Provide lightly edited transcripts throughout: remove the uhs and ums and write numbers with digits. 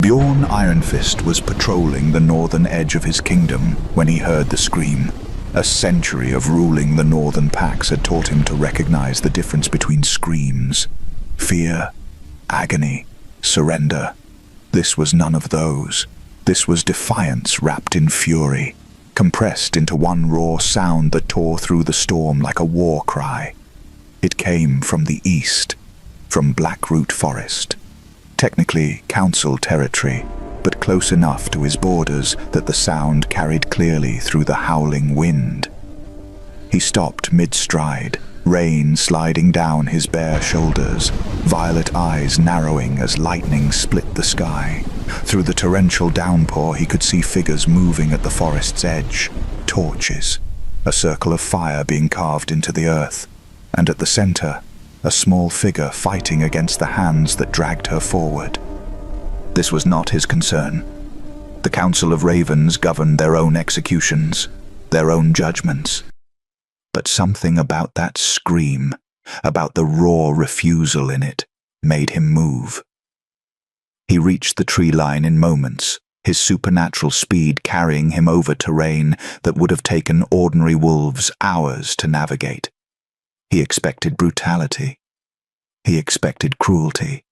Bjorn Ironfist was patrolling the northern edge of his kingdom when he heard the scream. A century of ruling the northern packs had taught him to recognize the difference between screams, fear, agony, surrender. This was none of those. This was defiance wrapped in fury, compressed into one raw sound that tore through the storm like a war cry. It came from the east, from Blackroot Forest. Technically council territory, but close enough to his borders that the sound carried clearly through the howling wind. He stopped mid-stride, rain sliding down his bare shoulders, violet eyes narrowing as lightning split the sky. Through the torrential downpour he could see figures moving at the forest's edge, torches, a circle of fire being carved into the earth, and at the center, a small figure fighting against the hands that dragged her forward. This was not his concern. The Council of Ravens governed their own executions, their own judgments. But something about that scream, about the raw refusal in it, made him move. He reached the tree line in moments, his supernatural speed carrying him over terrain that would have taken ordinary wolves hours to navigate. He expected brutality. He expected cruelty.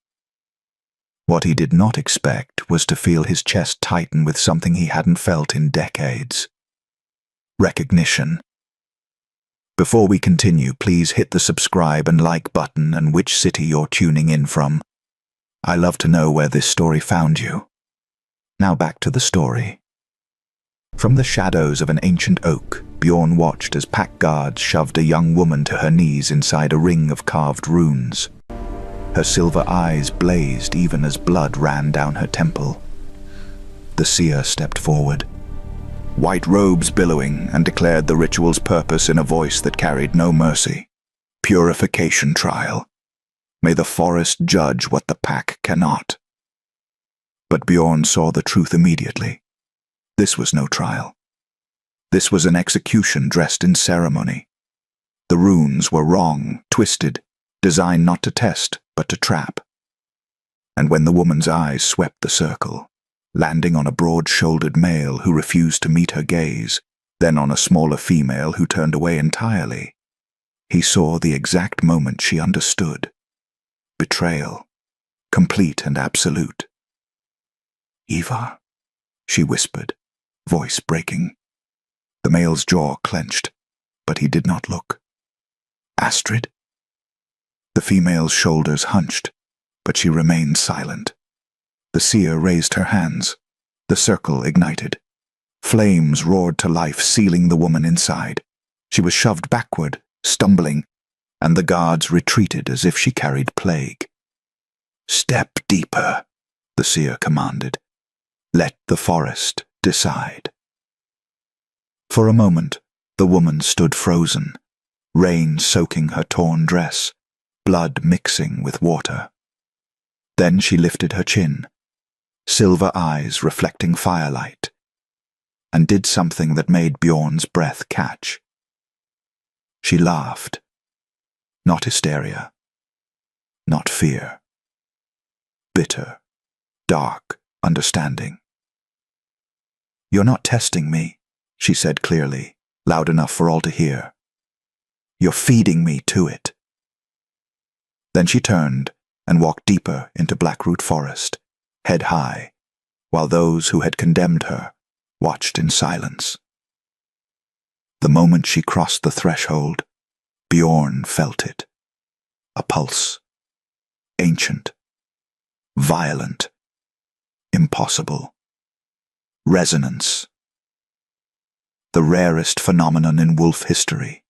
What he did not expect was to feel his chest tighten with something he hadn't felt in decades. Recognition. Before we continue, please hit the subscribe and like button and which city you're tuning in from. I love to know where this story found you. Now back to the story. From the shadows of an ancient oak, Bjorn watched as pack guards shoved a young woman to her knees inside a ring of carved runes. Her silver eyes blazed even as blood ran down her temple. The seer stepped forward, white robes billowing, and declared the ritual's purpose in a voice that carried no mercy. Purification trial. May the forest judge what the pack cannot. But Bjorn saw the truth immediately. This was no trial. This was an execution dressed in ceremony. The runes were wrong, twisted, designed not to test, but to trap. And when the woman's eyes swept the circle, landing on a broad-shouldered male who refused to meet her gaze, then on a smaller female who turned away entirely, he saw the exact moment she understood. Betrayal, complete and absolute. "Eva," she whispered, voice breaking. The male's jaw clenched, but he did not look. "Astrid?" The female's shoulders hunched, but she remained silent. The seer raised her hands. The circle ignited. Flames roared to life, sealing the woman inside. She was shoved backward, stumbling, and the guards retreated as if she carried plague. "Step deeper," the seer commanded. "Let the forest decide." For a moment, the woman stood frozen, rain soaking her torn dress, blood mixing with water. Then she lifted her chin, silver eyes reflecting firelight, and did something that made Bjorn's breath catch. She laughed. Not hysteria, not fear. Bitter, dark understanding. "You're not testing me," she said clearly, loud enough for all to hear. "You're feeding me to it." Then she turned and walked deeper into Blackroot Forest, head high, while those who had condemned her watched in silence. The moment she crossed the threshold, Bjorn felt it. A pulse. Ancient. Violent. Impossible. Resonance. The rarest phenomenon in wolf history.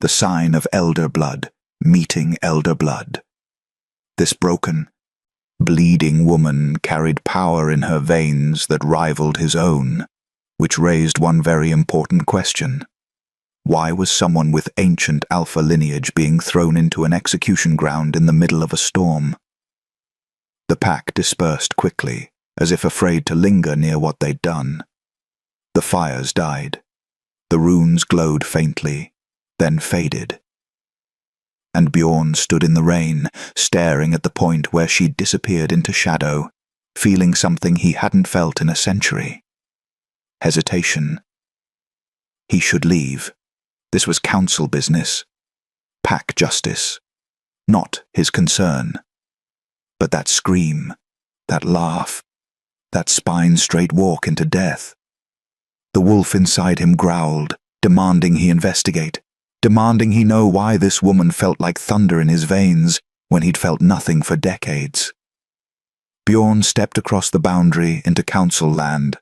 The sign of elder blood meeting elder blood. This broken, bleeding woman carried power in her veins that rivaled his own, which raised one very important question. Why was someone with ancient alpha lineage being thrown into an execution ground in the middle of a storm? The pack dispersed quickly, as if afraid to linger near what they'd done. The fires died. The runes glowed faintly, then faded. And Bjorn stood in the rain, staring at the point where she'd disappeared into shadow, feeling something he hadn't felt in a century. Hesitation. He should leave. This was council business. Pack justice. Not his concern. But that scream, that laugh, that spine-straight walk into death. The wolf inside him growled, demanding he investigate, demanding he know why this woman felt like thunder in his veins when he'd felt nothing for decades. Bjorn stepped across the boundary into council land,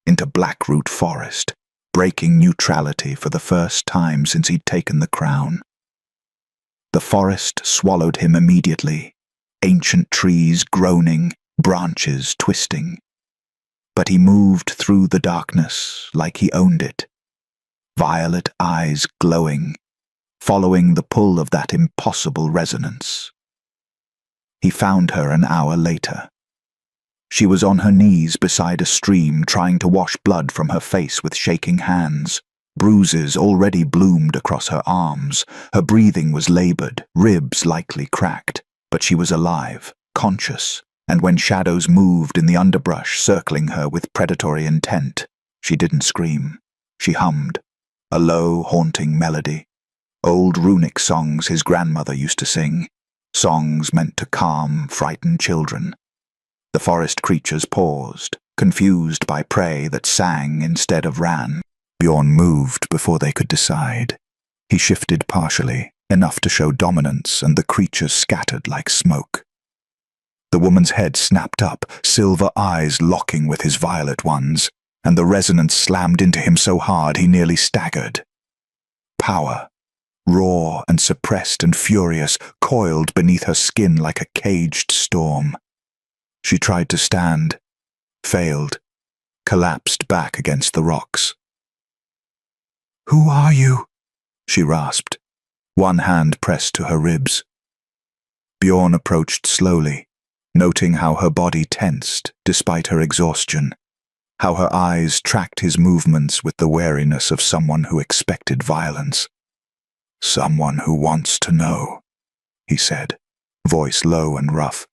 into Blackroot Forest, breaking neutrality for the first time since he'd taken the crown. The forest swallowed him immediately, ancient trees groaning, branches twisting. But he moved through the darkness like he owned it, violet eyes glowing, following the pull of that impossible resonance. He found her an hour later. She was on her knees beside a stream, trying to wash blood from her face with shaking hands. Bruises already bloomed across her arms. Her breathing was labored, ribs likely cracked, but she was alive, conscious, and when shadows moved in the underbrush circling her with predatory intent, she didn't scream. She hummed, a low, haunting melody. Old runic songs his grandmother used to sing, songs meant to calm frightened children. The forest creatures paused, confused by prey that sang instead of ran. Bjorn moved before they could decide. He shifted partially, enough to show dominance, and the creatures scattered like smoke. The woman's head snapped up, silver eyes locking with his violet ones, and the resonance slammed into him so hard he nearly staggered. Power, raw and suppressed and furious, coiled beneath her skin like a caged storm. She tried to stand, failed, collapsed back against the rocks. "Who are you?" she rasped, one hand pressed to her ribs. Bjorn approached slowly, noting how her body tensed despite her exhaustion, how her eyes tracked his movements with the wariness of someone who expected violence. "Someone who wants to know," he said, voice low and rough.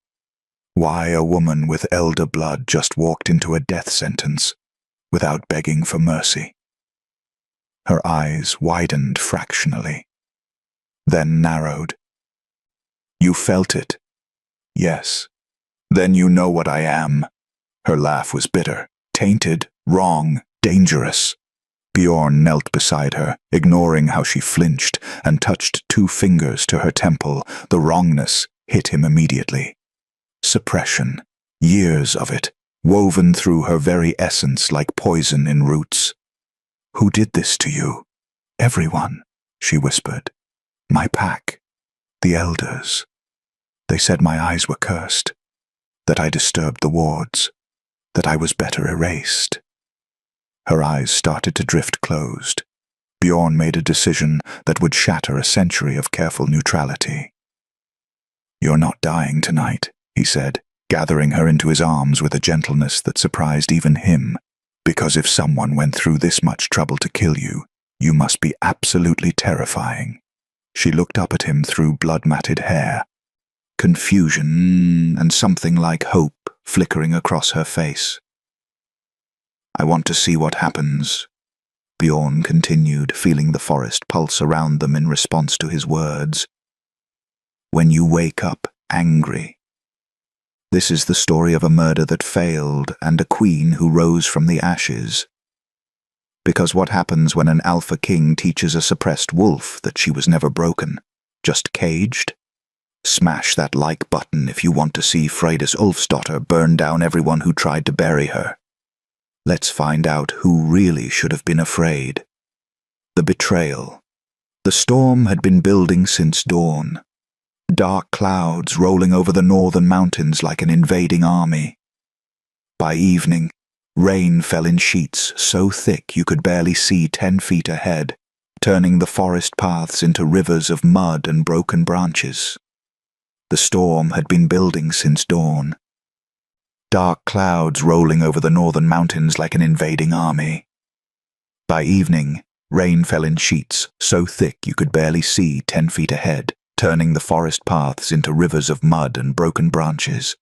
Why a woman with elder blood just walked into a death sentence without begging for mercy. Her eyes widened fractionally, then narrowed. "You felt it?" "Yes." "Then you know what I am." Her laugh was bitter, tainted, wrong, dangerous. Bjorn knelt beside her, ignoring how she flinched, and touched 2 fingers to her temple. The wrongness hit him immediately. Suppression, years of it, woven through her very essence like poison in roots. "Who did this to you?" "Everyone," she whispered. "My pack, the elders. They said my eyes were cursed, that I disturbed the wards, that I was better erased." Her eyes started to drift closed. Bjorn made a decision that would shatter a century of careful neutrality. "You're not dying tonight," he said, gathering her into his arms with a gentleness that surprised even him, "because if someone went through this much trouble to kill you, you must be absolutely terrifying." She looked up at him through blood-matted hair, confusion and something like hope flickering across her face. "I want to see what happens," Bjorn continued, feeling the forest pulse around them in response to his words. "When you wake up angry. This is the story of a murder that failed and a queen who rose from the ashes. Because what happens when an alpha king teaches a suppressed wolf that she was never broken, just caged? Smash that like button if you want to see Freydis Ulfsdotter burn down everyone who tried to bury her. Let's find out who really should have been afraid. The betrayal. The storm had been building since dawn. Dark clouds rolling over the northern mountains like an invading army. By evening, rain fell in sheets so thick you could barely see 10 feet ahead, turning the forest paths into rivers of mud and broken branches. The storm had been building since dawn. Dark clouds rolling over the northern mountains like an invading army. By evening, rain fell in sheets so thick you could barely see 10 feet ahead, turning the forest paths into rivers of mud and broken branches.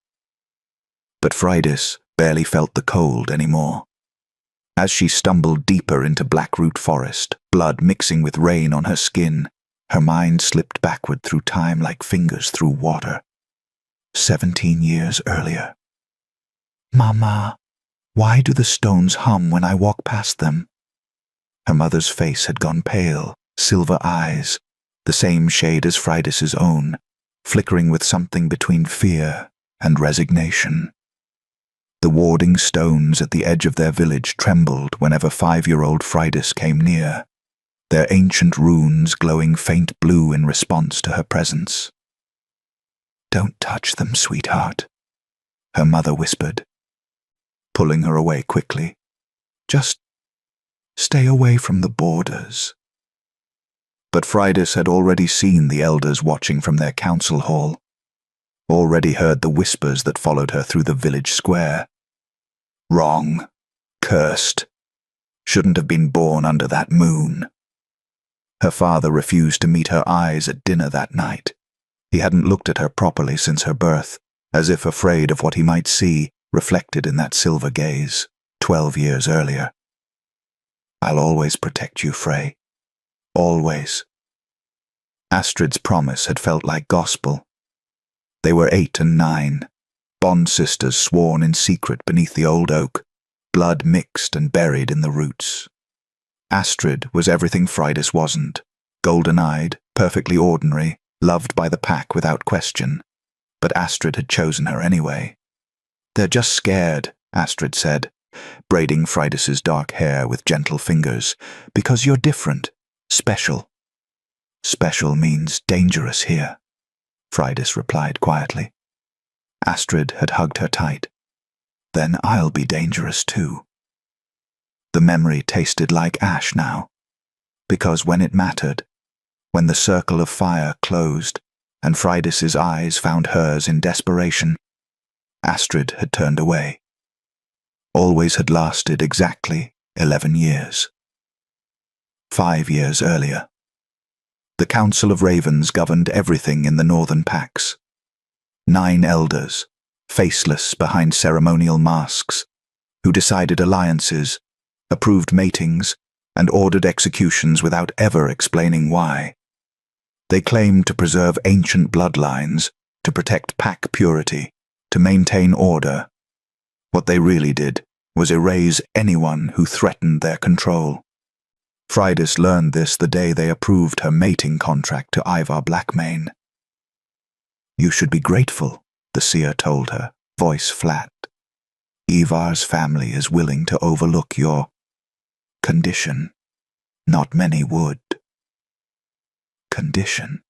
But Friday barely felt the cold anymore. As she stumbled deeper into blackroot forest, blood mixing with rain on her skin, her mind slipped backward through time like fingers through water. 17 years earlier. "Mama, why do the stones hum when I walk past them?" Her mother's face had gone pale, silver eyes, the same shade as Friday's own, flickering with something between fear and resignation. The warding stones at the edge of their village trembled whenever 5-year-old Friday came near, their ancient runes glowing faint blue in response to her presence. "Don't touch them, sweetheart," her mother whispered, pulling her away quickly. "Just stay away from the borders." But Friday had already seen the elders watching from their council hall, already heard the whispers that followed her through the village square. Wrong. Cursed. Shouldn't have been born under that moon. Her father refused to meet her eyes at dinner that night. He hadn't looked at her properly since her birth, as if afraid of what he might see reflected in that silver gaze, 12 years earlier. "I'll always protect you, Frey. Always." Astrid's promise had felt like gospel. They were 8 and 9, bond sisters sworn in secret beneath the old oak, blood mixed and buried in the roots. Astrid was everything Friday wasn't, golden-eyed, perfectly ordinary, loved by the pack without question. But Astrid had chosen her anyway. "They're just scared," Astrid said, braiding Friday's dark hair with gentle fingers, "because you're different, special." "Special means dangerous here," Friday replied quietly. Astrid had hugged her tight. "Then I'll be dangerous too." The memory tasted like ash now, because when it mattered, when the circle of fire closed and Friday's eyes found hers in desperation, Astrid had turned away. Always had lasted exactly 11 years. 5 years earlier. The Council of Ravens governed everything in the northern packs. 9 elders, faceless behind ceremonial masks, who decided alliances, approved matings, and ordered executions without ever explaining why. They claimed to preserve ancient bloodlines, to protect pack purity, to maintain order. What they really did was erase anyone who threatened their control. Friday learned this the day they approved her mating contract to Ivar Blackmane. "You should be grateful," the seer told her, voice flat. "Ivar's family is willing to overlook your condition. Not many would." Condition.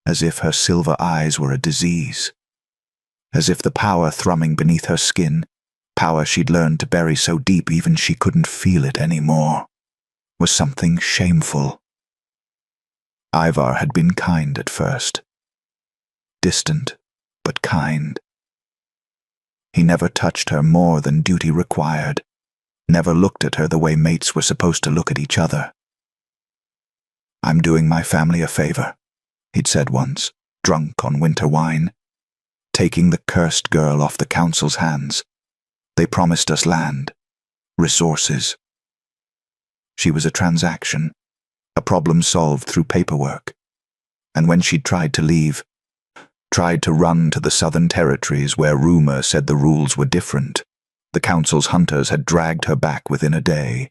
As if her silver eyes were a disease. As if the power thrumming beneath her skin, power she'd learned to bury so deep even she couldn't feel it anymore, was something shameful. Ivar had been kind at first. Distant, but kind. He never touched her more than duty required, never looked at her the way mates were supposed to look at each other. "I'm doing my family a favor," he'd said once, drunk on winter wine, "taking the cursed girl off the council's hands. They promised us land, resources." She was a transaction, a problem solved through paperwork. And when she'd tried to leave, tried to run to the southern territories where rumor said the rules were different, the council's hunters had dragged her back within a day.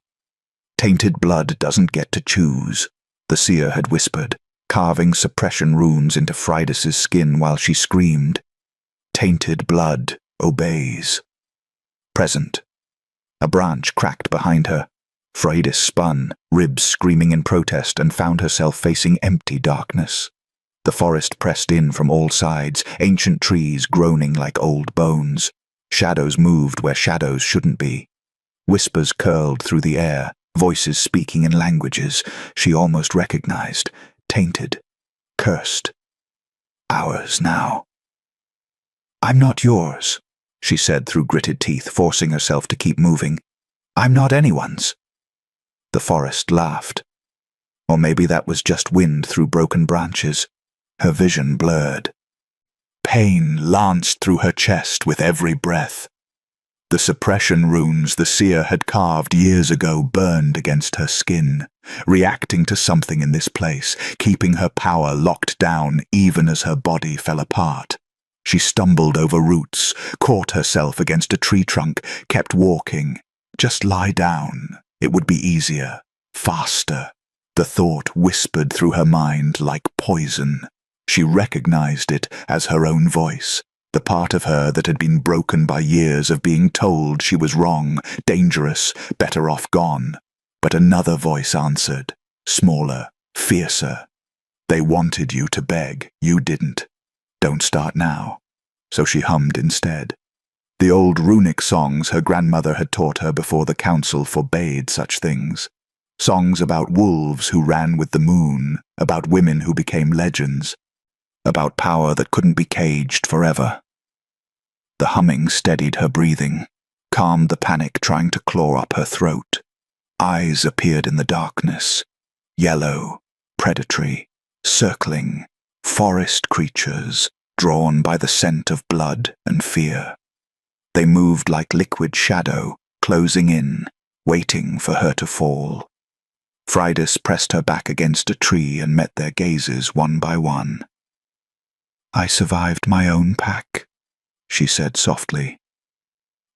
"Tainted blood doesn't get to choose," the seer had whispered, carving suppression runes into Friday's skin while she screamed. "Tainted blood obeys." Present. A branch cracked behind her. Friday spun, ribs screaming in protest, and found herself facing empty darkness. The forest pressed in from all sides, ancient trees groaning like old bones. Shadows moved where shadows shouldn't be. Whispers curled through the air, voices speaking in languages she almost recognized. Tainted. Cursed. Ours now. "I'm not yours," she said through gritted teeth, forcing herself to keep moving. "I'm not anyone's." The forest laughed. Or maybe that was just wind through broken branches. Her vision blurred. Pain lanced through her chest with every breath. The suppression runes the seer had carved years ago burned against her skin, reacting to something in this place, keeping her power locked down even as her body fell apart. She stumbled over roots, caught herself against a tree trunk, kept walking. Just lie down. It would be easier, faster. The thought whispered through her mind like poison. She recognized it as her own voice, the part of her that had been broken by years of being told she was wrong, dangerous, better off gone. But another voice answered, smaller, fiercer. They wanted you to beg, you didn't. Don't start now. So she hummed instead. The old runic songs her grandmother had taught her before the council forbade such things. Songs about wolves who ran with the moon, about women who became legends, about power that couldn't be caged forever. The humming steadied her breathing, calmed the panic trying to claw up her throat. Eyes appeared in the darkness, yellow, predatory, circling, forest creatures drawn by the scent of blood and fear. They moved like liquid shadow, closing in, waiting for her to fall. Fridas pressed her back against a tree and met their gazes one by one. I survived my own pack, she said softly.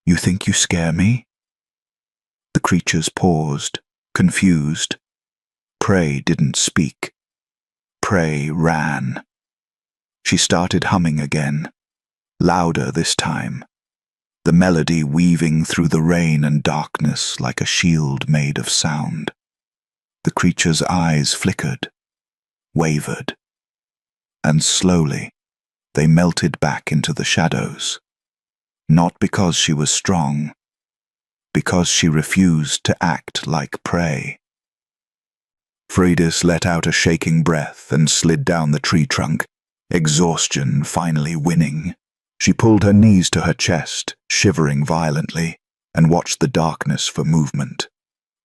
You think you scare me? The creatures paused, confused. Prey didn't speak. Prey ran. She started humming again, louder this time, the melody weaving through the rain and darkness like a shield made of sound. The creature's eyes flickered, wavered, and slowly they melted back into the shadows. Not because she was strong, because she refused to act like prey. Fridas let out a shaking breath and slid down the tree trunk, exhaustion finally winning. She pulled her knees to her chest, shivering violently, and watched the darkness for movement.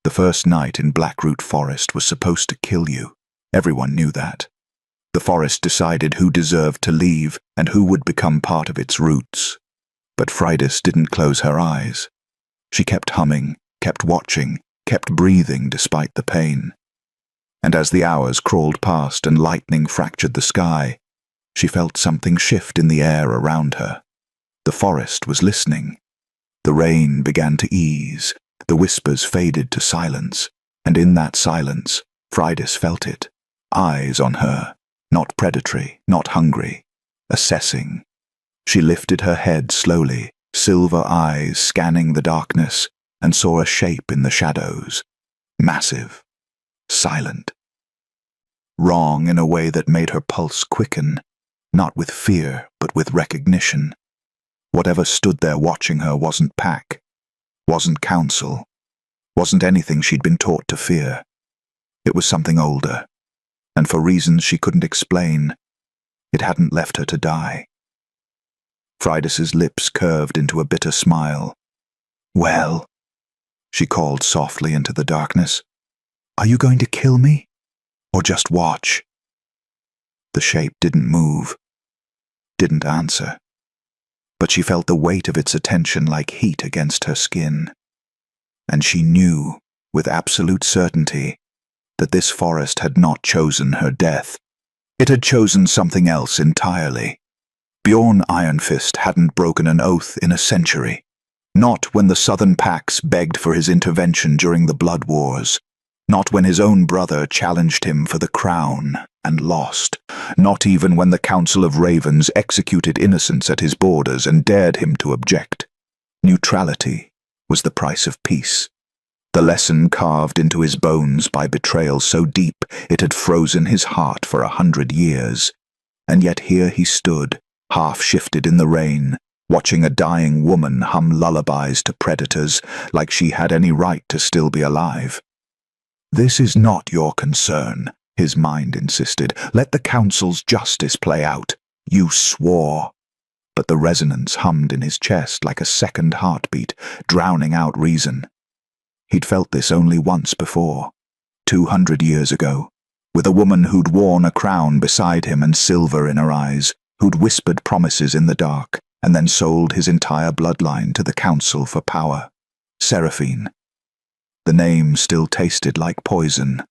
The first night in Blackroot Forest was supposed to kill you. Everyone knew that. The forest decided who deserved to leave and who would become part of its roots. But Fridas didn't close her eyes. She kept humming, kept watching, kept breathing despite the pain. And as the hours crawled past and lightning fractured the sky, she felt something shift in the air around her. The forest was listening. The rain began to ease, the whispers faded to silence, and in that silence, Fridas felt it. Eyes on her, not predatory, not hungry, assessing. She lifted her head slowly, silver eyes scanning the darkness, and saw a shape in the shadows. Massive, silent. Wrong in a way that made her pulse quicken, not with fear, but with recognition. Whatever stood there watching her wasn't pack, wasn't council, wasn't anything she'd been taught to fear. It was something older, and for reasons she couldn't explain, it hadn't left her to die. Fridas's lips curved into a bitter smile. Well, she called softly into the darkness, are you going to kill me? Or just watch? The shape didn't move, didn't answer, but she felt the weight of its attention like heat against her skin. And she knew, with absolute certainty, that this forest had not chosen her death. It had chosen something else entirely. Bjorn Ironfist hadn't broken an oath in a century. Not when the southern packs begged for his intervention during the Blood Wars. Not when his own brother challenged him for the crown and lost. Not even when the Council of Ravens executed innocents at his borders and dared him to object. Neutrality was the price of peace. The lesson carved into his bones by betrayal so deep it had frozen his heart for 100 years. And yet here he stood, half-shifted in the rain, watching a dying woman hum lullabies to predators like she had any right to still be alive. This is not your concern, his mind insisted. Let the council's justice play out. You swore. But the resonance hummed in his chest like a second heartbeat, drowning out reason. He'd felt this only once before, 200 years ago, with a woman who'd worn a crown beside him and silver in her eyes, who'd whispered promises in the dark and then sold his entire bloodline to the Council for power. Seraphine. The name still tasted like poison.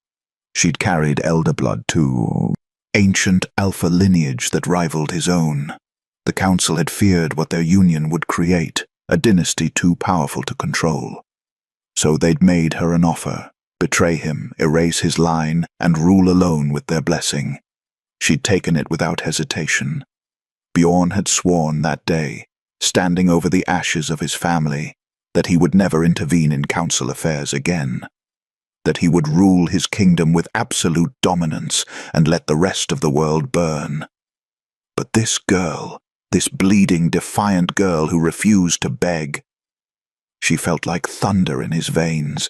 She'd carried elder blood too, ancient alpha lineage that rivaled his own. The Council had feared what their union would create, a dynasty too powerful to control. So they'd made her an offer, betray him, erase his line, and rule alone with their blessing. She'd taken it without hesitation. Bjorn had sworn that day, standing over the ashes of his family, that he would never intervene in council affairs again, that he would rule his kingdom with absolute dominance and let the rest of the world burn. But this girl, this bleeding, defiant girl who refused to beg, she felt like thunder in his veins,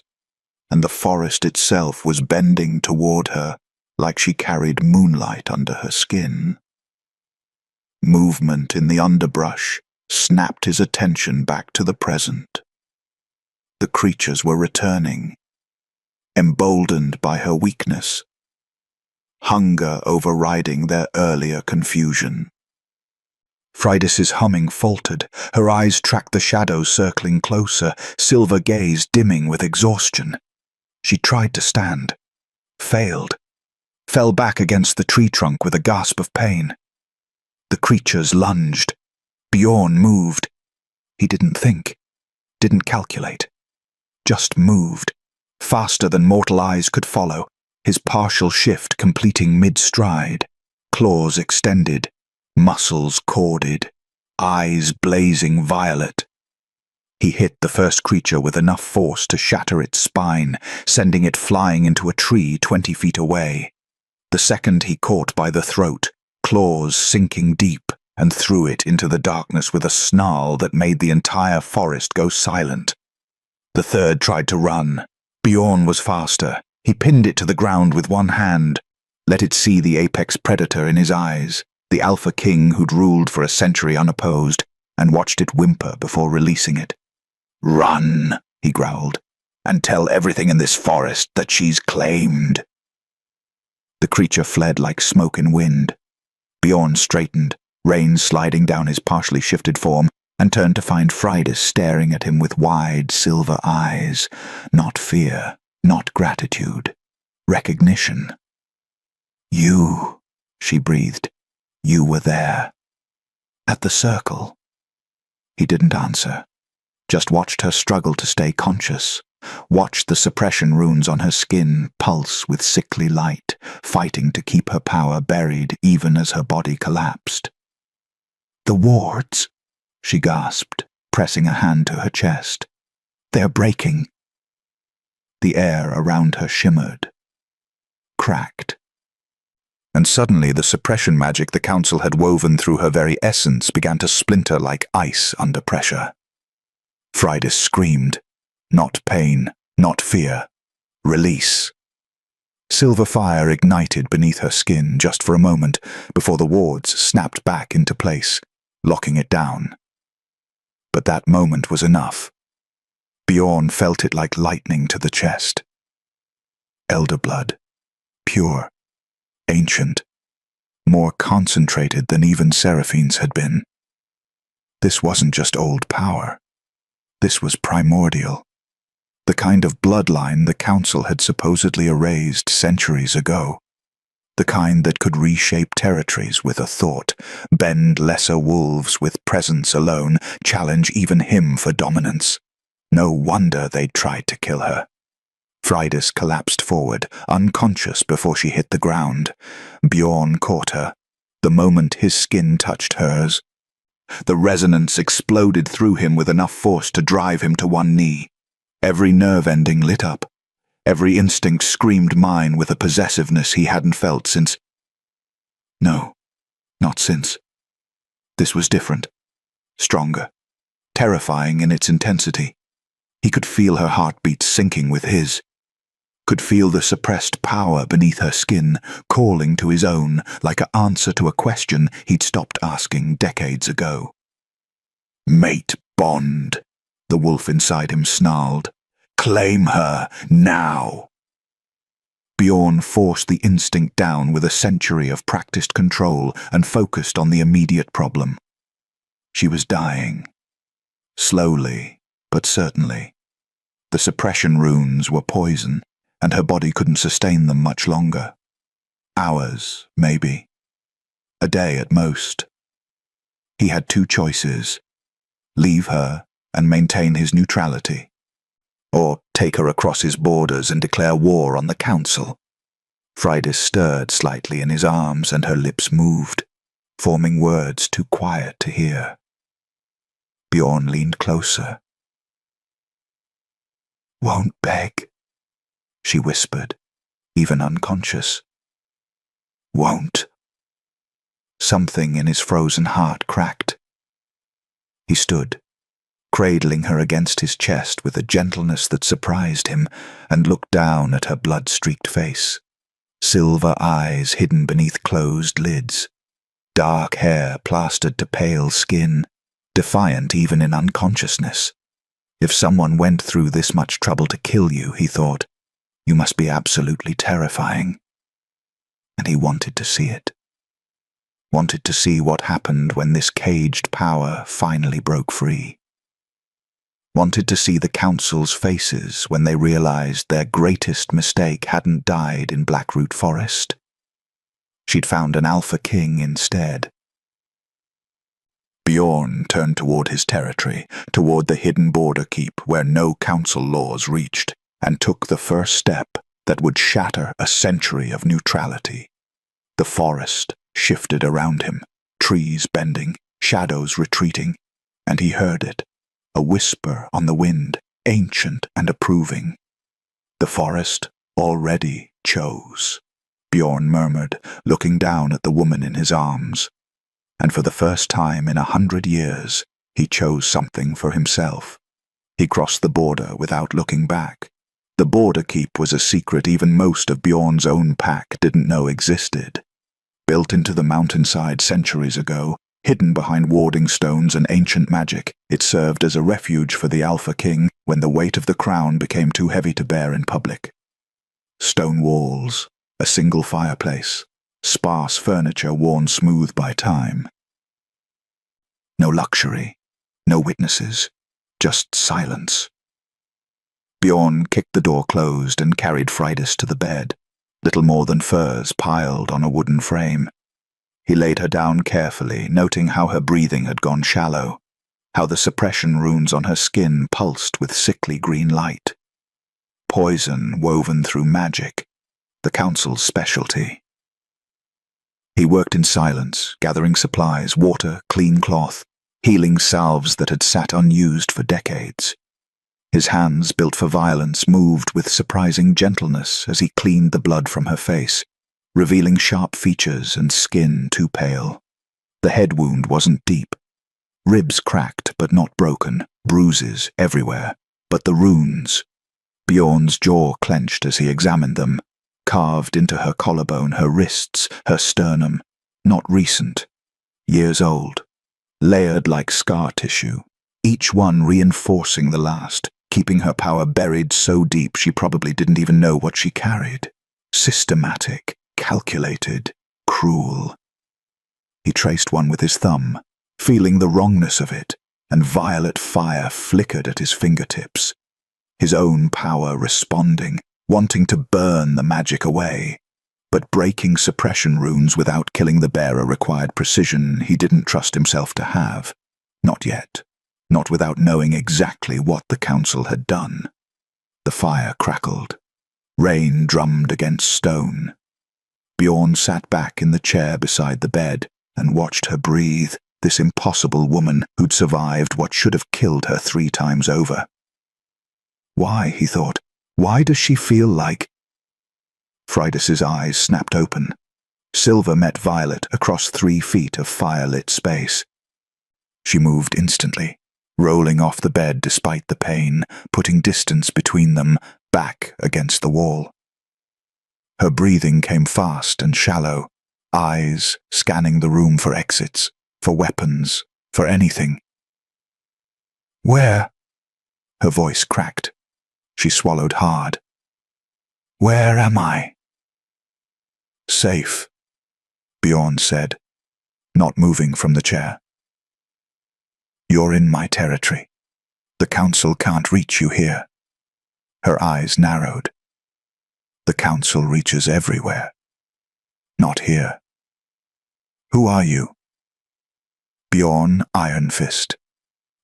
and the forest itself was bending toward her, like she carried moonlight under her skin. Movement in the underbrush snapped his attention back to the present. The creatures were returning, emboldened by her weakness, hunger overriding their earlier confusion. Freydis's humming faltered, her eyes tracked the shadows circling closer, silver gaze dimming with exhaustion. She tried to stand, failed, fell back against the tree trunk with a gasp of pain. The creatures lunged. Bjorn moved. He didn't think, didn't calculate, just moved, faster than mortal eyes could follow, his partial shift completing mid-stride, claws extended, muscles corded, eyes blazing violet. He hit the first creature with enough force to shatter its spine, sending it flying into a tree 20 feet away. The second he caught by the throat, claws sinking deep, and threw it into the darkness with a snarl that made the entire forest go silent. The third tried to run. Bjorn was faster. He pinned it to the ground with one hand, let it see the apex predator in his eyes, the alpha king who'd ruled for a century unopposed, and watched it whimper before releasing it. "Run," he growled, "and tell everything in this forest that she's claimed." The creature fled like smoke in wind. Bjorn straightened, reins sliding down his partially shifted form, and turned to find Freydis staring at him with wide silver eyes. Not fear, not gratitude. Recognition. "You," she breathed. "You were there. At the circle." He didn't answer, just watched her struggle to stay conscious, watched the suppression runes on her skin pulse with sickly light, fighting to keep her power buried even as her body collapsed. "The wards," she gasped, pressing a hand to her chest. "They're breaking." The air around her shimmered, cracked. And suddenly the suppression magic the Council had woven through her very essence began to splinter like ice under pressure. Freydis screamed. Not pain, not fear. Release. Silver fire ignited beneath her skin just for a moment before the wards snapped back into place, locking it down. But that moment was enough. Bjorn felt it like lightning to the chest. Elder blood. Pure. Ancient. More concentrated than even Seraphine's had been. This wasn't just old power. This was primordial. The kind of bloodline the Council had supposedly erased centuries ago. The kind that could reshape territories with a thought, bend lesser wolves with presence alone, challenge even him for dominance. No wonder they'd tried to kill her. Freydis collapsed forward, unconscious before she hit the ground. Bjorn caught her, the moment his skin touched hers. The resonance exploded through him with enough force to drive him to one knee. Every nerve ending lit up. Every instinct screamed mine with a possessiveness he hadn't felt since... No, not since. This was different. Stronger. Terrifying in its intensity. He could feel her heartbeat sinking with his. Could feel the suppressed power beneath her skin, calling to his own, like an answer to a question he'd stopped asking decades ago. "Mate bond," the wolf inside him snarled. "Claim her, now!" Bjorn forced the instinct down with a century of practiced control and focused on the immediate problem. She was dying. Slowly, but certainly. The suppression runes were poison, and her body couldn't sustain them much longer. Hours, maybe. A day at most. He had two choices: leave her and maintain his neutrality, or take her across his borders and declare war on the council. Freydis stirred slightly in his arms and her lips moved, forming words too quiet to hear. Bjorn leaned closer. "Won't beg," she whispered, even unconscious. "Won't." Something in his frozen heart cracked. He stood, cradling her against his chest with a gentleness that surprised him, and looked down at her blood-streaked face. Silver eyes hidden beneath closed lids. Dark hair plastered to pale skin, defiant even in unconsciousness. If someone went through this much trouble to kill you, he thought, you must be absolutely terrifying. And he wanted to see it. Wanted to see what happened when this caged power finally broke free. Wanted to see the council's faces when they realized their greatest mistake hadn't died in Blackroot Forest. She'd found an Alpha King instead. Bjorn turned toward his territory, toward the hidden border keep where no council laws reached, and took the first step that would shatter a century of neutrality. The forest shifted around him, trees bending, shadows retreating, and he heard it, a whisper on the wind, ancient and approving. The forest already chose, Bjorn murmured, looking down at the woman in his arms. And for the first time in 100 years, he chose something for himself. He crossed the border without looking back. The border keep was a secret even most of Bjorn's own pack didn't know existed. Built into the mountainside centuries ago, hidden behind warding stones and ancient magic, it served as a refuge for the Alpha King when the weight of the crown became too heavy to bear in public. Stone walls, a single fireplace, sparse furniture worn smooth by time. No luxury, no witnesses, just silence. Bjorn kicked the door closed and carried Freydis to the bed, little more than furs piled on a wooden frame. He laid her down carefully, noting how her breathing had gone shallow, how the suppression runes on her skin pulsed with sickly green light. Poison woven through magic, the council's specialty. He worked in silence, gathering supplies, water, clean cloth, healing salves that had sat unused for decades. His hands, built for violence, moved with surprising gentleness as he cleaned the blood from her face, revealing sharp features and skin too pale. The head wound wasn't deep. Ribs cracked but not broken, bruises everywhere. But the runes. Bjorn's jaw clenched as he examined them, carved into her collarbone, her wrists, her sternum. Not recent. Years old. Layered like scar tissue, each one reinforcing the last, keeping her power buried so deep she probably didn't even know what she carried. Systematic, calculated, cruel. He traced one with his thumb, feeling the wrongness of it, and violet fire flickered at his fingertips. His own power responding, wanting to burn the magic away. But breaking suppression runes without killing the bearer required precision he didn't trust himself to have. Not yet. Not without knowing exactly what the council had done. The fire crackled. Rain drummed against stone. Bjorn sat back in the chair beside the bed and watched her breathe, this impossible woman who'd survived what should have killed her 3 times over. Why, he thought, why does she feel like... Freydis's eyes snapped open. Silver met violet across 3 feet of fire-lit space. She moved instantly, rolling off the bed despite the pain, putting distance between them, back against the wall. Her breathing came fast and shallow, eyes scanning the room for exits, for weapons, for anything. "Where?" Her voice cracked. She swallowed hard. "Where am I?" Safe, Bjorn said, not moving from the chair. You're in my territory. The council can't reach you here. Her eyes narrowed. The council reaches everywhere. Not here. Who are you? Bjorn Ironfist,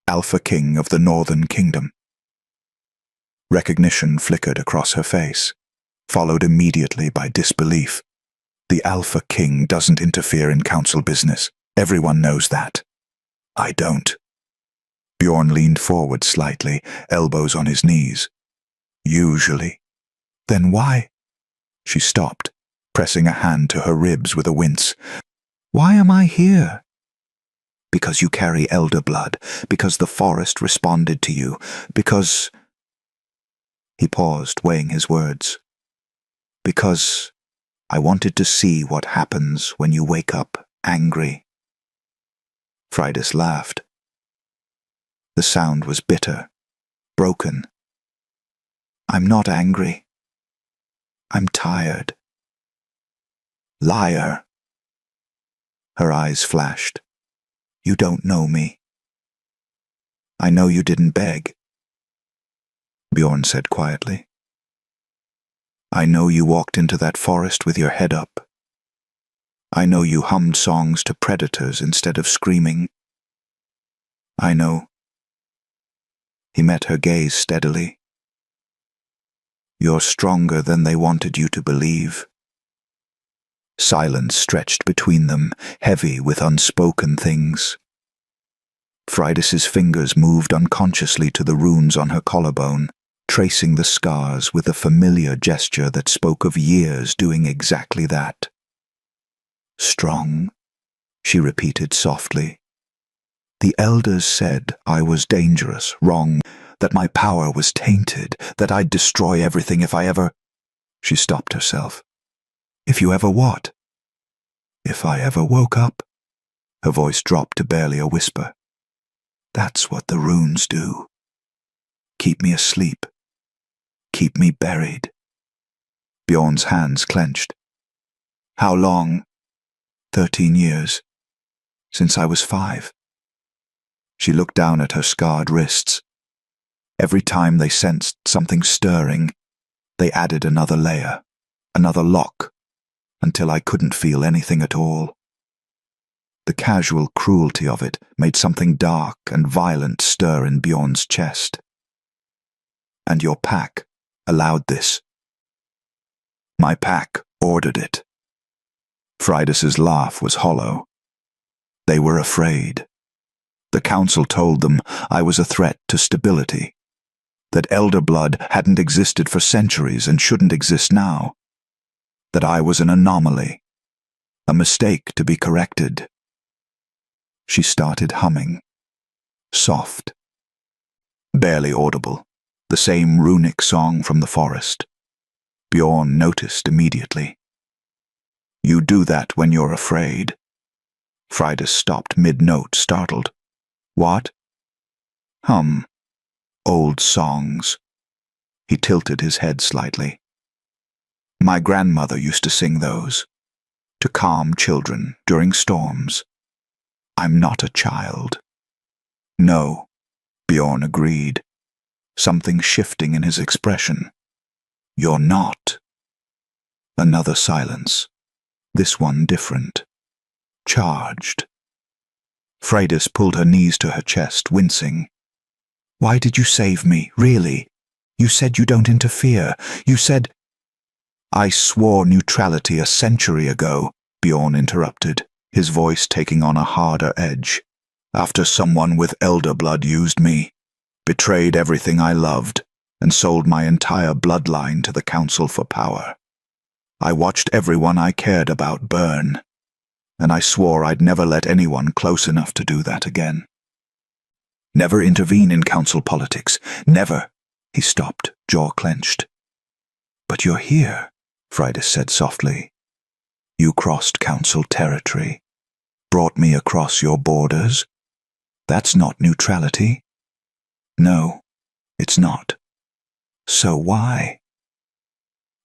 Alpha King of the Northern Kingdom. Recognition flickered across her face, followed immediately by disbelief. The Alpha King doesn't interfere in council business. Everyone knows that. I don't. Bjorn leaned forward slightly, elbows on his knees. Usually. Then why? She stopped, pressing a hand to her ribs with a wince. Why am I here? Because you carry elder blood, because the forest responded to you, because... He paused, weighing his words. Because I wanted to see what happens when you wake up angry. Fridas laughed. The sound was bitter, broken. I'm not angry. I'm tired. Liar. Her eyes flashed. You don't know me. I know you didn't beg, Bjorn said quietly. I know you walked into that forest with your head up. I know you hummed songs to predators instead of screaming. I know. He met her gaze steadily. You're stronger than they wanted you to believe. Silence stretched between them, heavy with unspoken things. Fridas's fingers moved unconsciously to the runes on her collarbone, tracing the scars with a familiar gesture that spoke of years doing exactly that. Strong, she repeated softly. The elders said I was dangerous, wrong, that my power was tainted, that I'd destroy everything if I ever... She stopped herself. If you ever what? If I ever woke up? Her voice dropped to barely a whisper. That's what the runes do. Keep me asleep. Keep me buried. Bjorn's hands clenched. How long? 13 years. Since I was 5. She looked down at her scarred wrists. Every time they sensed something stirring, they added another layer, another lock, until I couldn't feel anything at all. The casual cruelty of it made something dark and violent stir in Bjorn's chest. And your pack allowed this. My pack ordered it. Fridas's laugh was hollow. They were afraid. The council told them I was a threat to stability, that elder blood hadn't existed for centuries and shouldn't exist now, that I was an anomaly, a mistake to be corrected. She started humming, soft, barely audible, the same runic song from the forest. Bjorn noticed immediately. You do that when you're afraid. Fridas stopped mid-note, startled. What? Hum. Old songs. He tilted his head slightly. My grandmother used to sing those, to calm children during storms. I'm not a child. No, Bjorn agreed, something shifting in his expression. You're not. Another silence, this one different, charged. Fridas pulled her knees to her chest, wincing. Why did you save me, really? You said you don't interfere. You said... I swore neutrality a century ago, Bjorn interrupted, his voice taking on a harder edge. After someone with elder blood used me, betrayed everything I loved, and sold my entire bloodline to the council for power. I watched everyone I cared about burn, and I swore I'd never let anyone close enough to do that again. Never intervene in council politics. Never. He stopped, jaw clenched. But you're here, Fridas said softly. You crossed council territory, brought me across your borders. That's not neutrality. No, it's not. So why?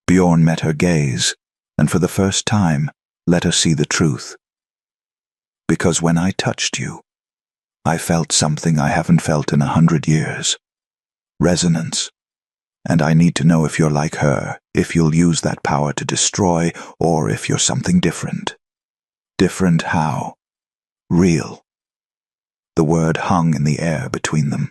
Bjorn met her gaze, and for the first time, let her see the truth. Because when I touched you, I felt something I haven't felt in 100 years. Resonance. And I need to know if you're like her, if you'll use that power to destroy, or if you're something different. Different how? Real. The word hung in the air between them.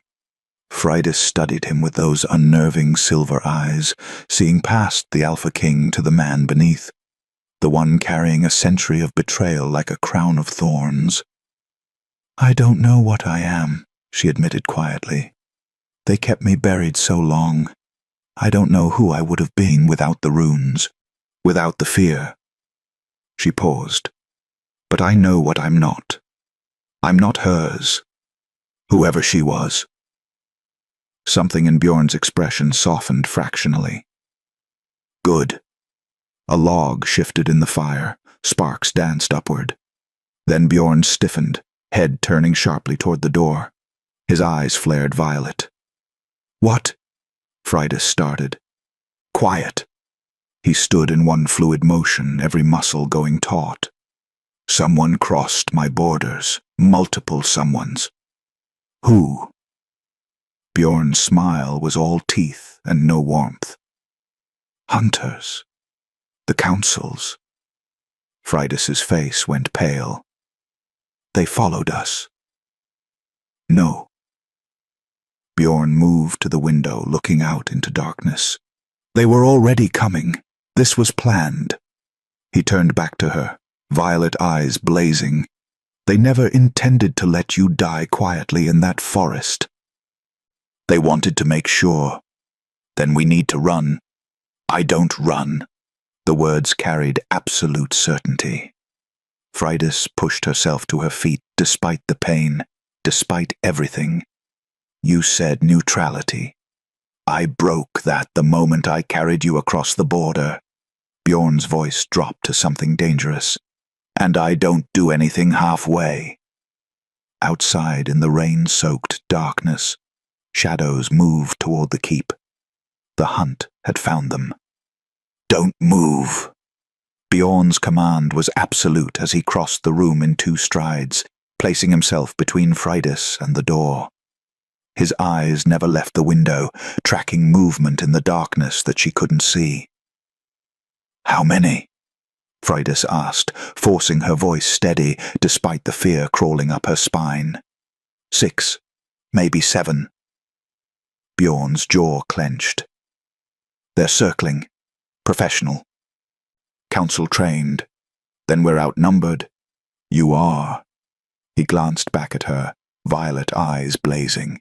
Friday studied him with those unnerving silver eyes, seeing past the Alpha King to the man beneath, the one carrying a century of betrayal like a crown of thorns. I don't know what I am, she admitted quietly. They kept me buried so long. I don't know who I would have been without the runes, without the fear. She paused. But I know what I'm not. I'm not hers, whoever she was. Something in Bjorn's expression softened fractionally. Good. A log shifted in the fire, sparks danced upward. Then Bjorn stiffened, head turning sharply toward the door. His eyes flared violet. What? Friday started. Quiet. He stood in one fluid motion, every muscle going taut. Someone crossed my borders, multiple someones. Who? Bjorn's smile was all teeth and no warmth. Hunters. The councils. Fridas's face went pale. They followed us. No. Bjorn moved to the window, looking out into darkness. They were already coming. This was planned. He turned back to her, violet eyes blazing. They never intended to let you die quietly in that forest. They wanted to make sure. Then we need to run. I don't run. The words carried absolute certainty. Fridas pushed herself to her feet despite the pain, despite everything. You said neutrality. I broke that the moment I carried you across the border. Bjorn's voice dropped to something dangerous. And I don't do anything halfway. Outside in the rain-soaked darkness, shadows moved toward the keep. The hunt had found them. Don't move. Bjorn's command was absolute as he crossed the room in 2 strides, placing himself between Fridas and the door. His eyes never left the window, tracking movement in the darkness that she couldn't see. How many? Fridas asked, forcing her voice steady despite the fear crawling up her spine. 6, maybe 7. Bjorn's jaw clenched. They're circling. Professional. Council trained. Then we're outnumbered. You are. He glanced back at her, violet eyes blazing.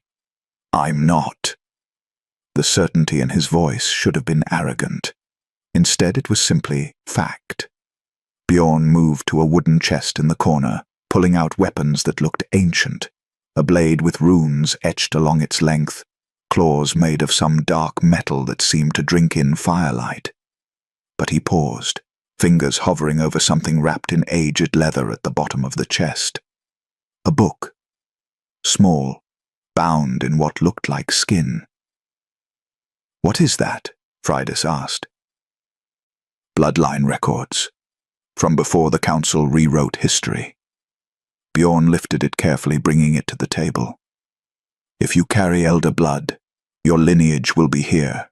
I'm not. The certainty in his voice should have been arrogant. Instead, it was simply fact. Bjorn moved to a wooden chest in the corner, pulling out weapons that looked ancient. A blade with runes etched along its length, claws made of some dark metal that seemed to drink in firelight. But he paused, fingers hovering over something wrapped in aged leather at the bottom of the chest. A book. Small, bound in what looked like skin. What is that? Fridas asked. Bloodline records. From before the council rewrote history. Bjorn lifted it carefully, bringing it to the table. If you carry elder blood, your lineage will be here.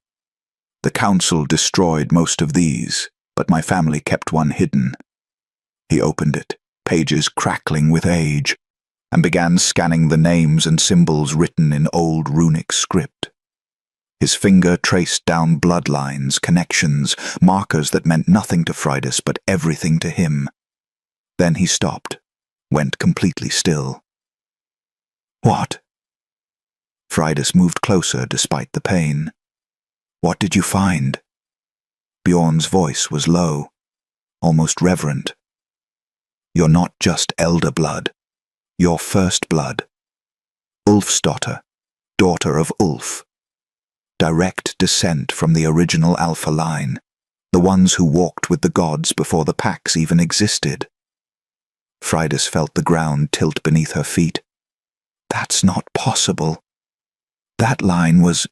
The council destroyed most of these, but my family kept one hidden. He opened it, pages crackling with age, and began scanning the names and symbols written in old runic script. His finger traced down bloodlines, connections, markers that meant nothing to Fridas but everything to him. Then he stopped, went completely still. What? Fridas moved closer despite the pain. What did you find? Bjorn's voice was low, almost reverent. You're not just elder blood. You're first blood. Ulfsdotter, daughter of Ulf. Direct descent from the original Alpha line, the ones who walked with the gods before the packs even existed. Fridas felt the ground tilt beneath her feet. That's not possible. That line was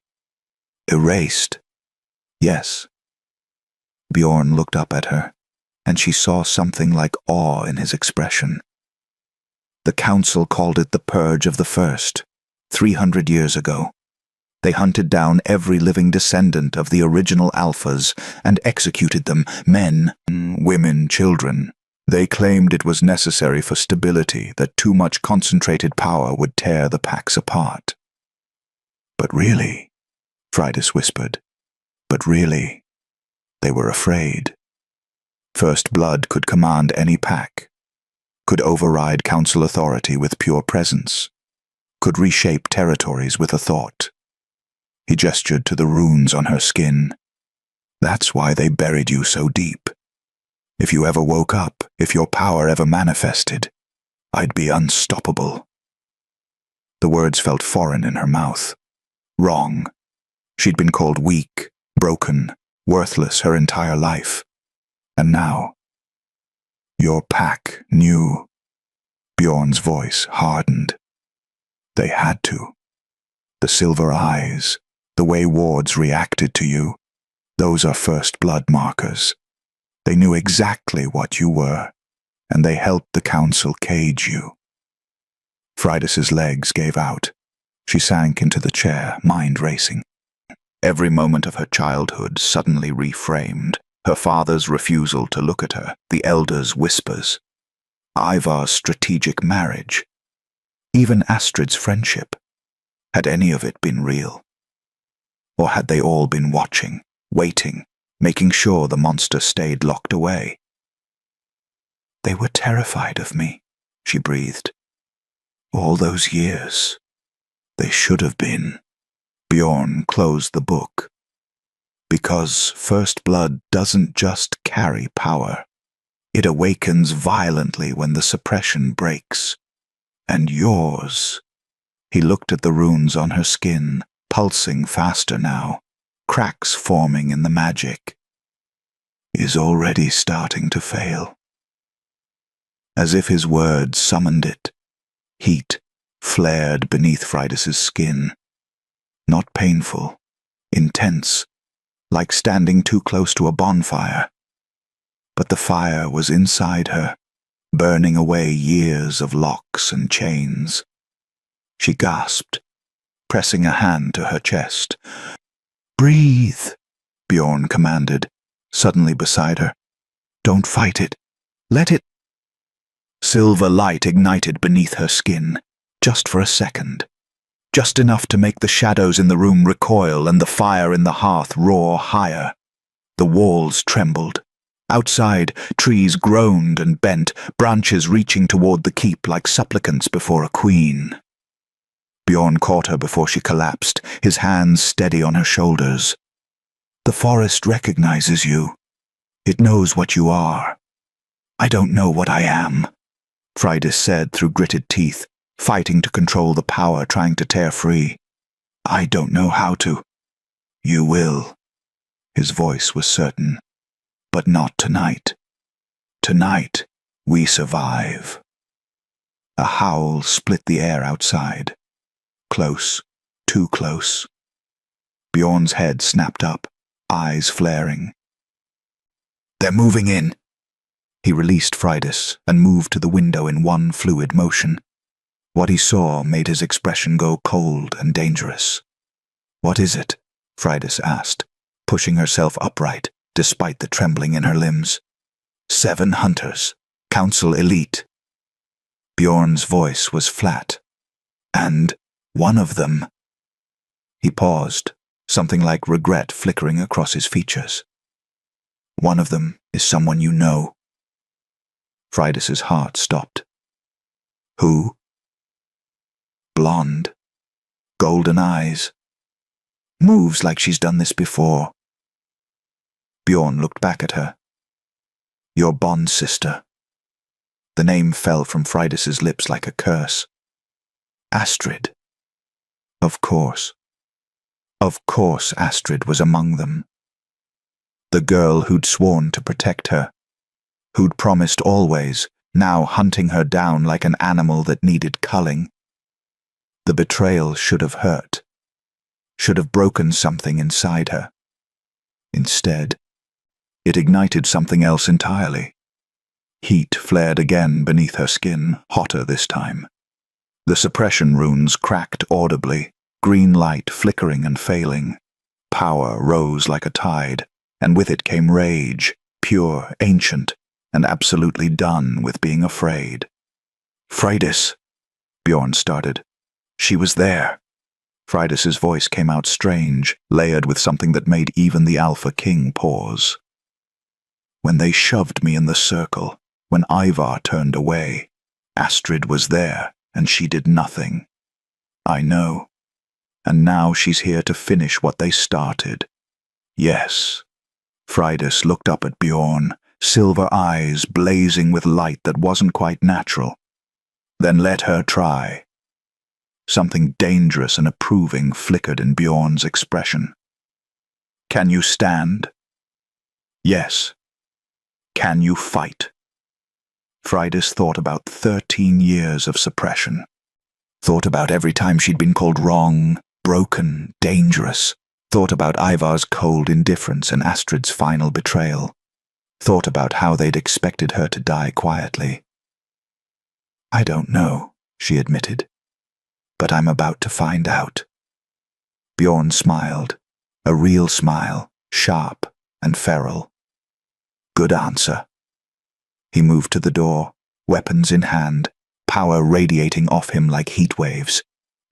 erased. Yes. Bjorn looked up at her, and she saw something like awe in his expression. The council called it the Purge of the First, 300 years ago. They hunted down every living descendant of the original Alphas and executed them, men, women, children. They claimed it was necessary for stability, that too much concentrated power would tear the packs apart. But really, Fridas whispered, but really, they were afraid. First Blood could command any pack, could override council authority with pure presence, could reshape territories with a thought. He gestured to the runes on her skin. That's why they buried you so deep. If you ever woke up, if your power ever manifested, I'd be unstoppable. The words felt foreign in her mouth. Wrong. She'd been called weak, broken, worthless her entire life. And now, your pack knew. Bjorn's voice hardened. They had to. The silver eyes, the way wards reacted to you, those are First Blood markers. They knew exactly what you were, and they helped the council cage you. Fridas's legs gave out. She sank into the chair, mind racing. Every moment of her childhood suddenly reframed. Her father's refusal to look at her, the elders' whispers, Ivar's strategic marriage, even Astrid's friendship. Had any of it been real? Or had they all been watching, waiting, making sure the monster stayed locked away? They were terrified of me, she breathed. All those years. They should have been. Bjorn closed the book. Because First Blood doesn't just carry power. It awakens violently when the suppression breaks. And yours. He looked at the runes on her skin, pulsing faster now, cracks forming in the magic. Is already starting to fail. As if his words summoned it, heat flared beneath Fridas's skin. Not painful, intense, like standing too close to a bonfire. But the fire was inside her, burning away years of locks and chains. She gasped, pressing a hand to her chest. Breathe, Bjorn commanded, suddenly beside her. Don't fight it. Let it. Silver light ignited beneath her skin, just for a second. Just enough to make the shadows in the room recoil and the fire in the hearth roar higher. The walls trembled. Outside, trees groaned and bent, branches reaching toward the keep like supplicants before a queen. Bjorn caught her before she collapsed, his hands steady on her shoulders. The forest recognizes you. It knows what you are. I don't know what I am, Fridas said through gritted teeth, fighting to control the power trying to tear free. I don't know how to. You will. His voice was certain. But not tonight. Tonight, we survive. A howl split the air outside. Close, too close. Bjorn's head snapped up, eyes flaring. They're moving in. He released Fridas and moved to the window in one fluid motion. What he saw made his expression go cold and dangerous. What is it? Fridas asked, pushing herself upright, despite the trembling in her limbs. 7 hunters, council elite. Bjorn's voice was flat. And one of them. He paused, something like regret flickering across his features. One of them is someone you know. Fridas's heart stopped. Who? Blonde. Golden eyes. Moves like she's done this before. Bjorn looked back at her. Your bond sister. The name fell from Fridas's lips like a curse. Astrid. Of course. Of course Astrid was among them. The girl who'd sworn to protect her. Who'd promised always, now hunting her down like an animal that needed culling. The betrayal should have hurt. Should have broken something inside her. Instead, it ignited something else entirely. Heat flared again beneath her skin, hotter this time. The suppression runes cracked audibly, green light flickering and failing. Power rose like a tide, and with it came rage, pure, ancient, and absolutely done with being afraid. "Freydis," Bjorn started. She was there. Freydis's voice came out strange, layered with something that made even the Alpha King pause. "When they shoved me in the circle, when Ivar turned away, Astrid was there, and she did nothing. I know. And now she's here to finish what they started. Yes." Freydis looked up at Bjorn, silver eyes blazing with light that wasn't quite natural. "Then let her try." Something dangerous and approving flickered in Bjorn's expression. "Can you stand?" "Yes." "Can you fight?" Freydis thought about 13 years of suppression. Thought about every time she'd been called wrong, broken, dangerous. Thought about Ivar's cold indifference and Astrid's final betrayal. Thought about how they'd expected her to die quietly. "I don't know," she admitted. "But I'm about to find out." Bjorn smiled, a real smile, sharp and feral. "Good answer." He moved to the door, weapons in hand, power radiating off him like heat waves.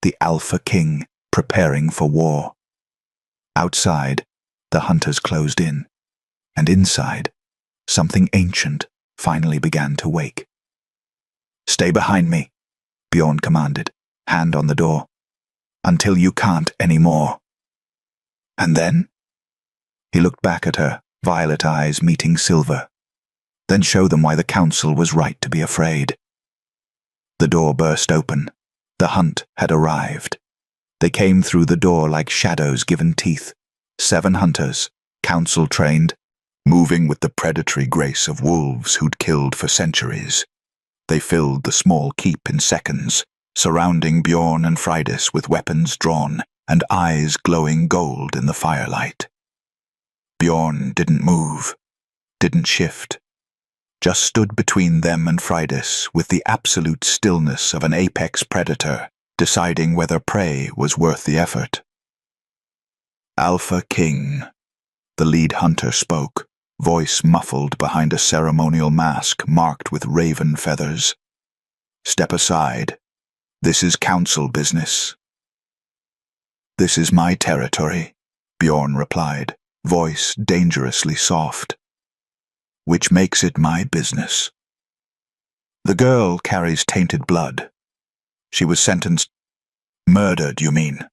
The Alpha King, preparing for war. Outside, the hunters closed in, and inside, something ancient finally began to wake. "Stay behind me," Bjorn commanded, hand on the door. "Until you can't anymore." "And then?" He looked back at her, violet eyes meeting silver. "Then show them why the council was right to be afraid." The door burst open. The hunt had arrived. They came through the door like shadows given teeth. 7 hunters, council-trained, moving with the predatory grace of wolves who'd killed for centuries. They filled the small keep in seconds, surrounding Bjorn and Freydis with weapons drawn and eyes glowing gold in the firelight. Bjorn didn't move, didn't shift, just stood between them and Freydis with the absolute stillness of an apex predator, deciding whether prey was worth the effort. "Alpha King," the lead hunter spoke, voice muffled behind a ceremonial mask marked with raven feathers. "Step aside. This is council business." "This is my territory," Bjorn replied, voice dangerously soft. "Which makes it my business. The girl carries tainted blood. She was sentenced—" "Murdered, you mean?"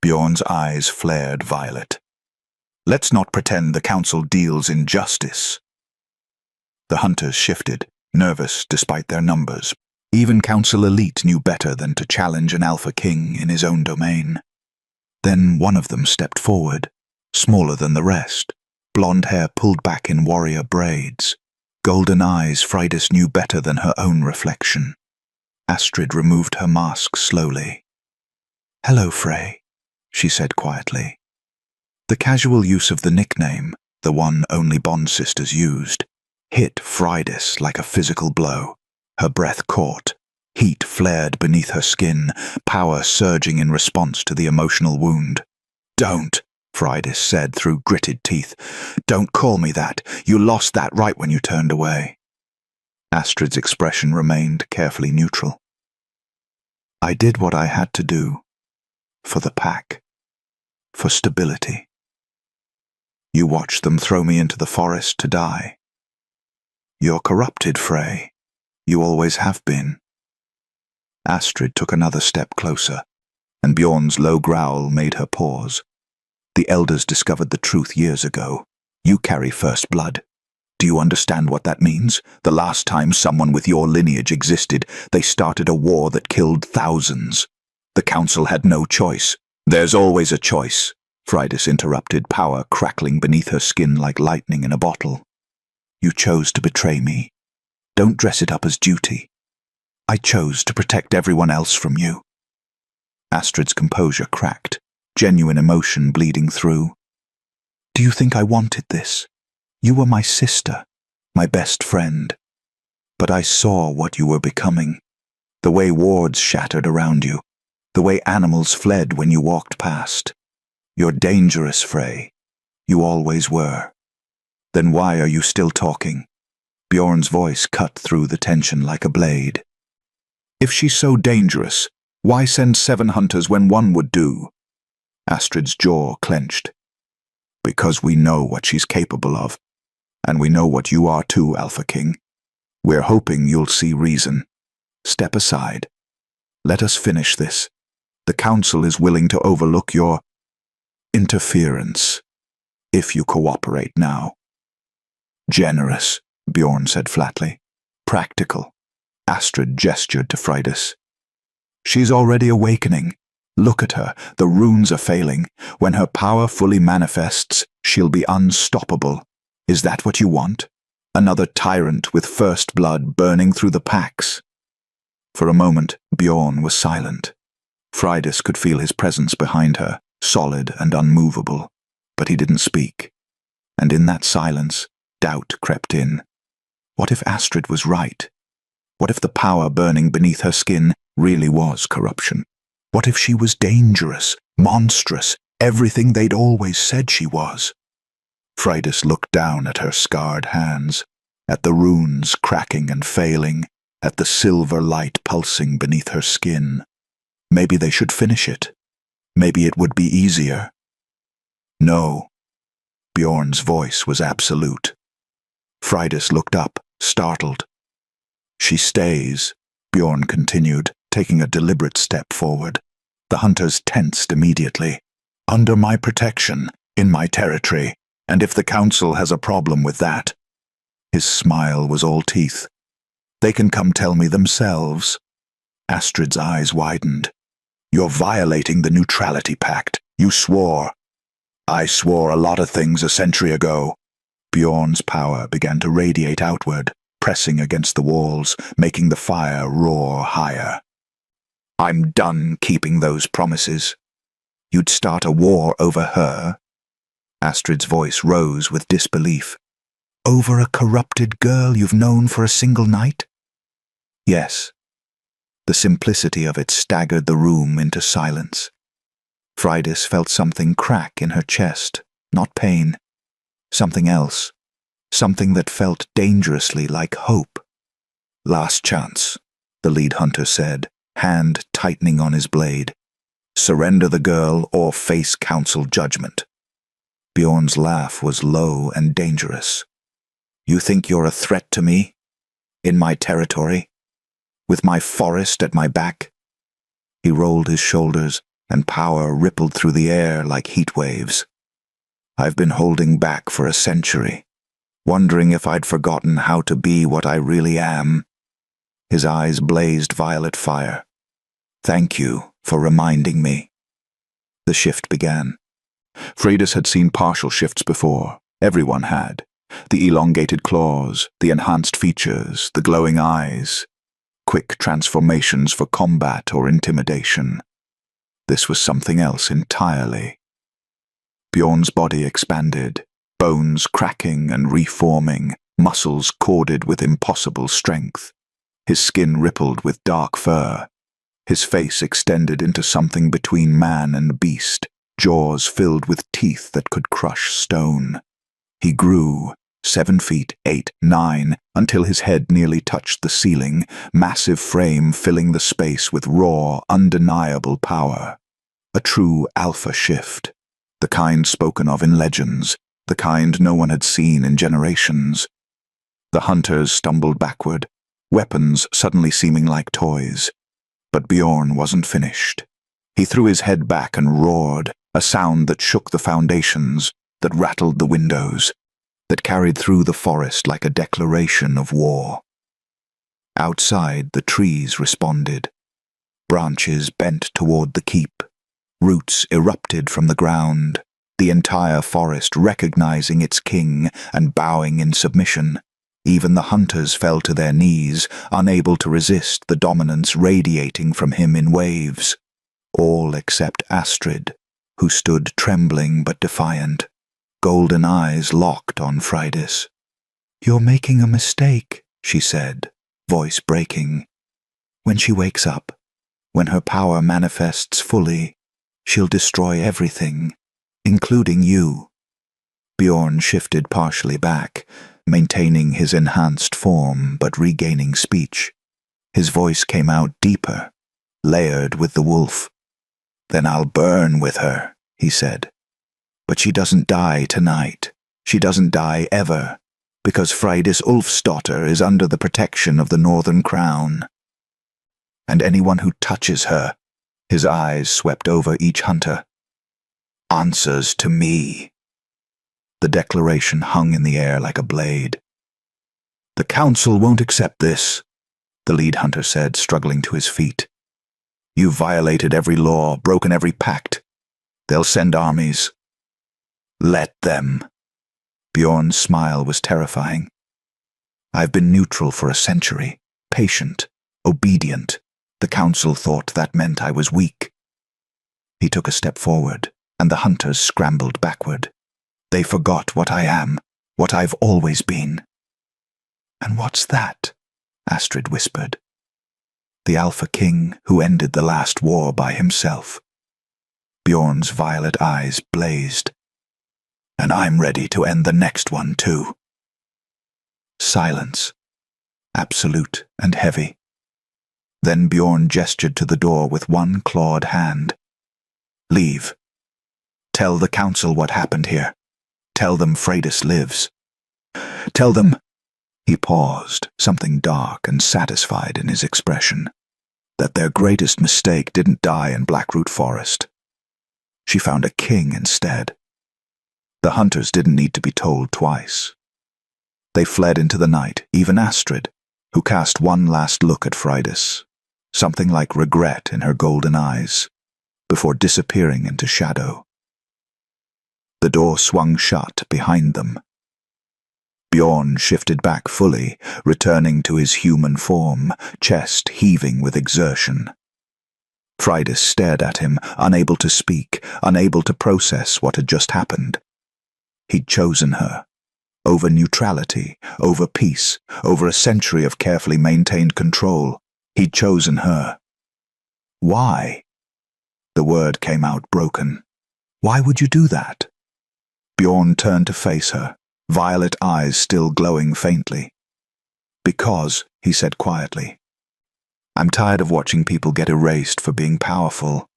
Bjorn's eyes flared violet. "Let's not pretend the council deals in justice." The hunters shifted, nervous despite their numbers. Even council elite knew better than to challenge an Alpha King in his own domain. Then one of them stepped forward, smaller than the rest, blonde hair pulled back in warrior braids, golden eyes Freydis knew better than her own reflection. Astrid removed her mask slowly. "Hello, Frey," she said quietly. The casual use of the nickname, the one only Bond sisters used, hit Freydis like a physical blow. Her breath caught. Heat flared beneath her skin, power surging in response to the emotional wound. "Don't," Freydis said through gritted teeth. "Don't call me that. You lost that right when you turned away." Astrid's expression remained carefully neutral. "I did what I had to do. For the pack. For stability. You watched them throw me into the forest to die. You're corrupted, Frey. You always have been." Astrid took another step closer, and Bjorn's low growl made her pause. "The elders discovered the truth years ago. You carry first blood. Do you understand what that means? The last time someone with your lineage existed, they started a war that killed thousands. The council had no choice." "There's always a choice," Freydis interrupted, power crackling beneath her skin like lightning in a bottle. "You chose to betray me. Don't dress it up as duty. I chose to protect everyone else from you." Astrid's composure cracked, genuine emotion bleeding through. "Do you think I wanted this? You were my sister, my best friend. But I saw what you were becoming. The way wards shattered around you. The way animals fled when you walked past. You're dangerous, Frey. You always were. Then why are you still talking? Bjorn's voice cut through the tension like a blade. If she's so dangerous, why send 7 hunters when one would do? Astrid's jaw clenched. Because we know what she's capable of. And we know what you are too, Alpha King. We're hoping you'll see reason. Step aside. Let us finish this. The Council is willing to overlook your interference, if you cooperate now. Generous, Bjorn said flatly. Practical. Astrid gestured to Freydis. She's already awakening. Look at her, the runes are failing. When her power fully manifests, she'll be unstoppable. Is that what you want? Another tyrant with first blood burning through the packs? For a moment, Bjorn was silent. Freydis could feel his presence behind her, solid and unmovable, but he didn't speak. And in that silence, doubt crept in. What if Astrid was right? What if the power burning beneath her skin really was corruption? What if she was dangerous, monstrous, everything they'd always said she was? Freydis looked down at her scarred hands, at the runes cracking and failing, at the silver light pulsing beneath her skin. Maybe they should finish it. Maybe it would be easier. No. Bjorn's voice was absolute. Freydis looked up, startled. She stays, Bjorn continued, taking a deliberate step forward. The hunters tensed immediately. Under my protection, in my territory, and if the Council has a problem with that. His smile was all teeth. They can come tell me themselves. Astrid's eyes widened. You're violating the Neutrality Pact. You swore. I swore a lot of things a century ago. Bjorn's power began to radiate outward, pressing against the walls, making the fire roar higher. I'm done keeping those promises. You'd start a war over her? Astrid's voice rose with disbelief. Over a corrupted girl you've known for a single night? Yes. The simplicity of it staggered the room into silence. Freydis felt something crack in her chest, not pain. Something else. Something that felt dangerously like hope. Last chance, the lead hunter said, hand tightening on his blade. Surrender the girl or face Council judgment. Bjorn's laugh was low and dangerous. You think you're a threat to me? In my territory? With my forest at my back? He rolled his shoulders, and power rippled through the air like heat waves. I've been holding back for a century, wondering if I'd forgotten how to be what I really am. His eyes blazed violet fire. Thank you for reminding me. The shift began. Freydis had seen partial shifts before. Everyone had. The elongated claws, the enhanced features, the glowing eyes. Quick transformations for combat or intimidation. This was something else entirely. Bjorn's body expanded, bones cracking and reforming, muscles corded with impossible strength. His skin rippled with dark fur. His face extended into something between man and beast, jaws filled with teeth that could crush stone. He grew, 7 feet, 8, 9, until his head nearly touched the ceiling, massive frame filling the space with raw, undeniable power. A true alpha shift, the kind spoken of in legends, the kind no one had seen in generations. The hunters stumbled backward, weapons suddenly seeming like toys. But Bjorn wasn't finished. He threw his head back and roared, a sound that shook the foundations, that rattled the windows, that carried through the forest like a declaration of war. Outside, the trees responded. Branches bent toward the keep. Roots erupted from the ground, the entire forest recognizing its king and bowing in submission. Even the hunters fell to their knees, unable to resist the dominance radiating from him in waves. All except Astrid, who stood trembling but defiant, golden eyes locked on Freydis. "You're making a mistake," she said, voice breaking. When she wakes up, when her power manifests fully, she'll destroy everything, including you. Bjorn shifted partially back, maintaining his enhanced form but regaining speech. His voice came out deeper, layered with the wolf. "Then I'll burn with her," he said. "But she doesn't die tonight. She doesn't die ever, because Freydis Ulfsdotter is under the protection of the Northern Crown. And anyone who touches her," his eyes swept over each hunter, "answers to me." The declaration hung in the air like a blade. "The Council won't accept this," the lead hunter said, struggling to his feet. "You've violated every law, broken every pact. They'll send armies." "Let them." Bjorn's smile was terrifying. "I've been neutral for a century, patient, obedient. The Council thought that meant I was weak." He took a step forward, and the hunters scrambled backward. "They forgot what I am, what I've always been." "And what's that?" Astrid whispered. "The Alpha King who ended the last war by himself." Bjorn's violet eyes blazed. "And I'm ready to end the next one too." Silence, absolute and heavy. Then Bjorn gestured to the door with one clawed hand. "Leave. Tell the Council what happened here. Tell them Freydis lives. Tell them—" He paused, something dark and satisfied in his expression. "That their greatest mistake didn't die in Blackroot Forest. She found a king instead." The hunters didn't need to be told twice. They fled into the night, even Astrid, who cast one last look at Freydis, something like regret in her golden eyes, before disappearing into shadow. The door swung shut behind them. Bjorn shifted back fully, returning to his human form, chest heaving with exertion. Freydis stared at him, unable to speak, unable to process what had just happened. He'd chosen her. Over neutrality, over peace, over a century of carefully maintained control. He'd chosen her. "Why?" The word came out broken. "Why would you do that?" Bjorn turned to face her, violet eyes still glowing faintly. "Because," he said quietly, "I'm tired of watching people get erased for being powerful.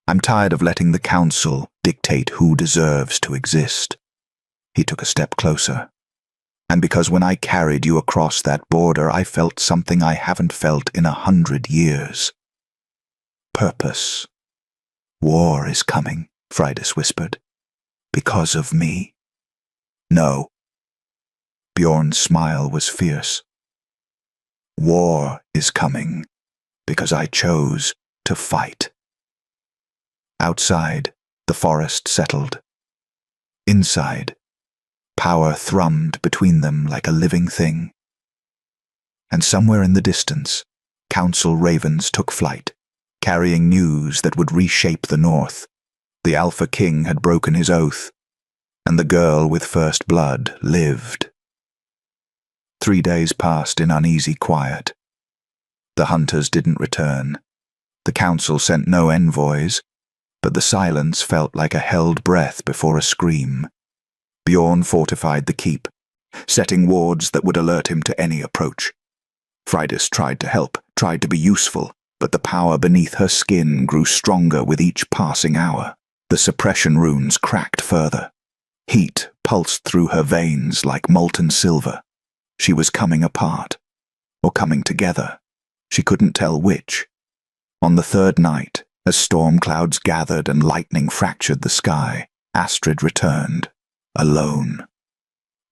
I'm tired of letting the Council dictate who deserves to exist." He took a step closer. "And because when I carried you across that border, I felt something I haven't felt in 100 years. Purpose. War is coming," Freydis whispered. "Because of me." "No." Bjorn's smile was fierce. "War is coming because I chose to fight." Outside, the forest settled. Inside, power thrummed between them like a living thing. And somewhere in the distance, Council ravens took flight, carrying news that would reshape the North. The Alpha King had broken his oath, and the girl with first blood lived. 3 days passed in uneasy quiet. The hunters didn't return. The Council sent no envoys, but the silence felt like a held breath before a scream. Bjorn fortified the keep, setting wards that would alert him to any approach. Freydis tried to help, tried to be useful, but the power beneath her skin grew stronger with each passing hour. The suppression runes cracked further. Heat pulsed through her veins like molten silver. She was coming apart, or coming together. She couldn't tell which. On the third night, as storm clouds gathered and lightning fractured the sky, Astrid returned, alone.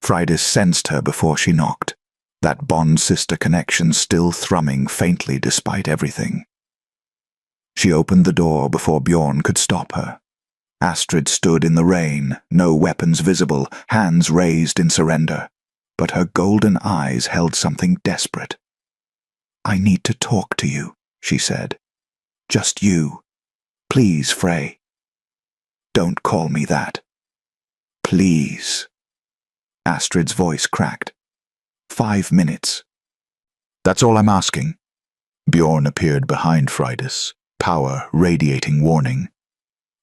Freydis sensed her before she knocked, that bond-sister connection still thrumming faintly despite everything. She opened the door before Bjorn could stop her. Astrid stood in the rain, no weapons visible, hands raised in surrender, but her golden eyes held something desperate. "I need to talk to you," she said. "Just you. Please, Frey." "Don't call me that." "Please." Astrid's voice cracked. 5 minutes. That's all I'm asking. Bjorn appeared behind Freydis, power radiating warning.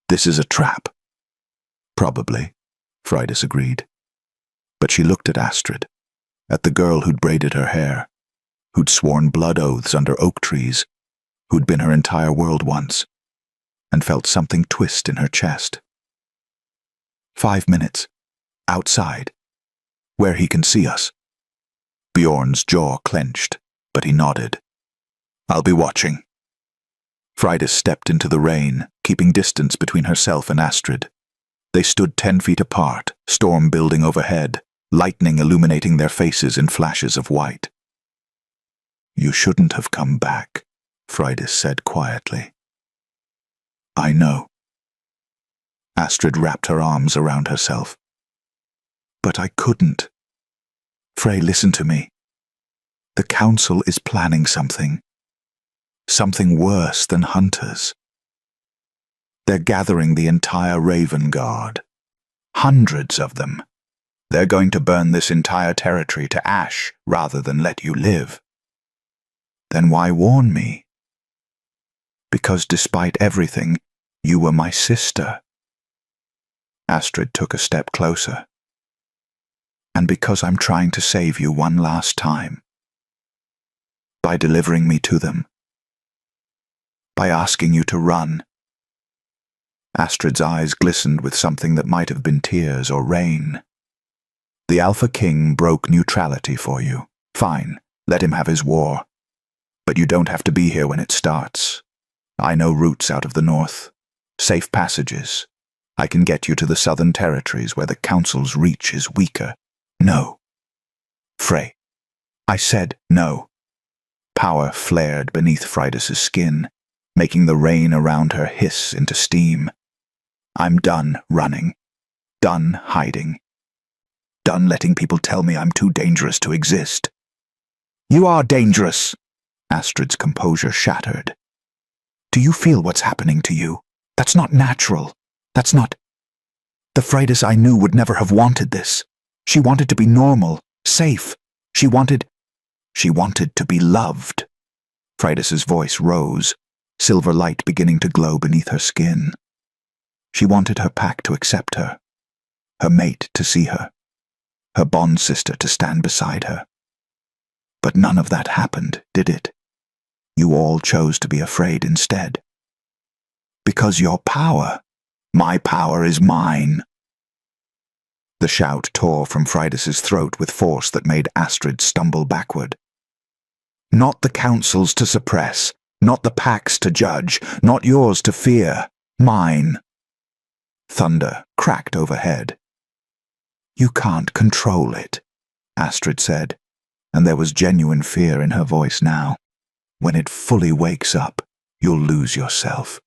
This is a trap. Probably, Freydis agreed. But she looked at Astrid, at the girl who'd braided her hair, who'd sworn blood oaths under oak trees, who'd been her entire world once, and felt something twist in her chest. 5 minutes. Outside. Where he can see us. Bjorn's jaw clenched, but he nodded. I'll be watching. Freydis stepped into the rain, keeping distance between herself and Astrid. They stood 10 feet apart, storm building overhead, lightning illuminating their faces in flashes of white. You shouldn't have come back, Freydis said quietly. I know. Astrid wrapped her arms around herself. But I couldn't. Frey, listen to me. The Council is planning something. Something worse than hunters. They're gathering the entire Raven Guard. Hundreds of them. They're going to burn this entire territory to ash rather than let you live. Then why warn me? Because despite everything, you were my sister. Astrid took a step closer. And because I'm trying to save you one last time. By delivering me to them. By asking you to run. Astrid's eyes glistened with something that might have been tears or rain. The Alpha King broke neutrality for you. Fine, let him have his war. But you don't have to be here when it starts. I know routes out of the north. Safe passages. I can get you to the southern territories where the Council's reach is weaker. No. Frey. I said no. Power flared beneath Freydis' skin, making the rain around her hiss into steam. I'm done running. Done hiding. Done letting people tell me I'm too dangerous to exist. You are dangerous. Astrid's composure shattered. Do you feel what's happening to you? That's not natural. That's not... The Freydis I knew would never have wanted this. She wanted to be normal, safe. She wanted to be loved. Freydis' voice rose, silver light beginning to glow beneath her skin. She wanted her pack to accept her, her mate to see her, her bond sister to stand beside her. But none of that happened, did it? You all chose to be afraid instead. Because your power, my power is mine. The shout tore from Freydis' throat with force that made Astrid stumble backward. Not the Council's to suppress, not the Pack's to judge, not yours to fear, mine. Thunder cracked overhead. You can't control it, Astrid said, and there was genuine fear in her voice now. When it fully wakes up, you'll lose yourself.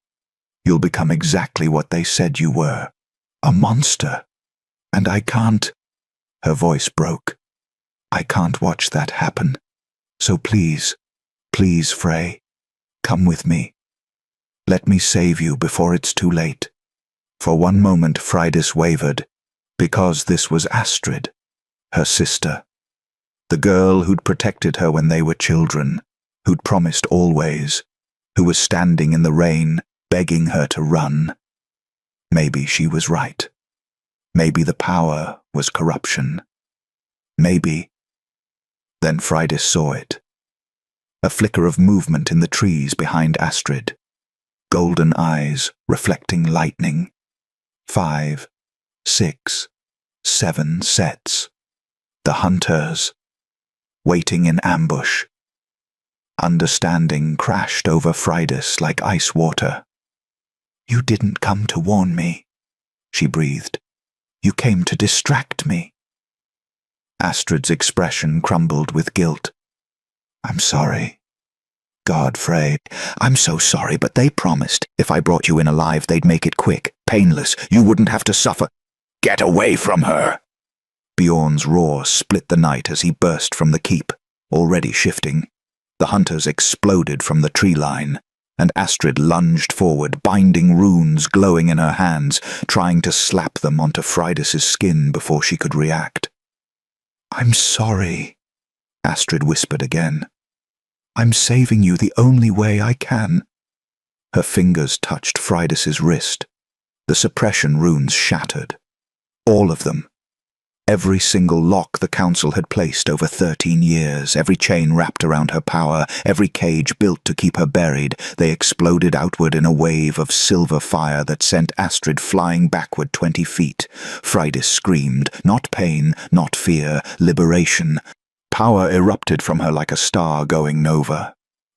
You'll become exactly what they said you were, a monster. And I can't... Her voice broke. I can't watch that happen. So please, please, Frey, come with me. Let me save you before it's too late. For one moment Freydis wavered, because this was Astrid, her sister. The girl who'd protected her when they were children, who'd promised always, who was standing in the rain, begging her to run. Maybe she was right. Maybe the power was corruption. Maybe. Then Freydis saw it. A flicker of movement in the trees behind Astrid. Golden eyes reflecting lightning. 5, 6, 7 sets. The hunters. Waiting in ambush. Understanding crashed over Freydis like ice water. You didn't come to warn me, she breathed. You came to distract me. Astrid's expression crumbled with guilt. I'm sorry. God, Frey, I'm so sorry, but they promised if I brought you in alive they'd make it quick, painless, you wouldn't have to suffer. Get away from her! Bjorn's roar split the night as he burst from the keep, already shifting. The hunters exploded from the tree line, and Astrid lunged forward, binding runes glowing in her hands, trying to slap them onto Freydis' skin before she could react. I'm sorry, Astrid whispered again. I'm saving you the only way I can." Her fingers touched Fridas's wrist. The suppression runes shattered. All of them. Every single lock the Council had placed over 13 years, every chain wrapped around her power, every cage built to keep her buried, they exploded outward in a wave of silver fire that sent Astrid flying backward 20 feet. Fridas screamed, not pain, not fear, liberation. Power erupted from her like a star going nova.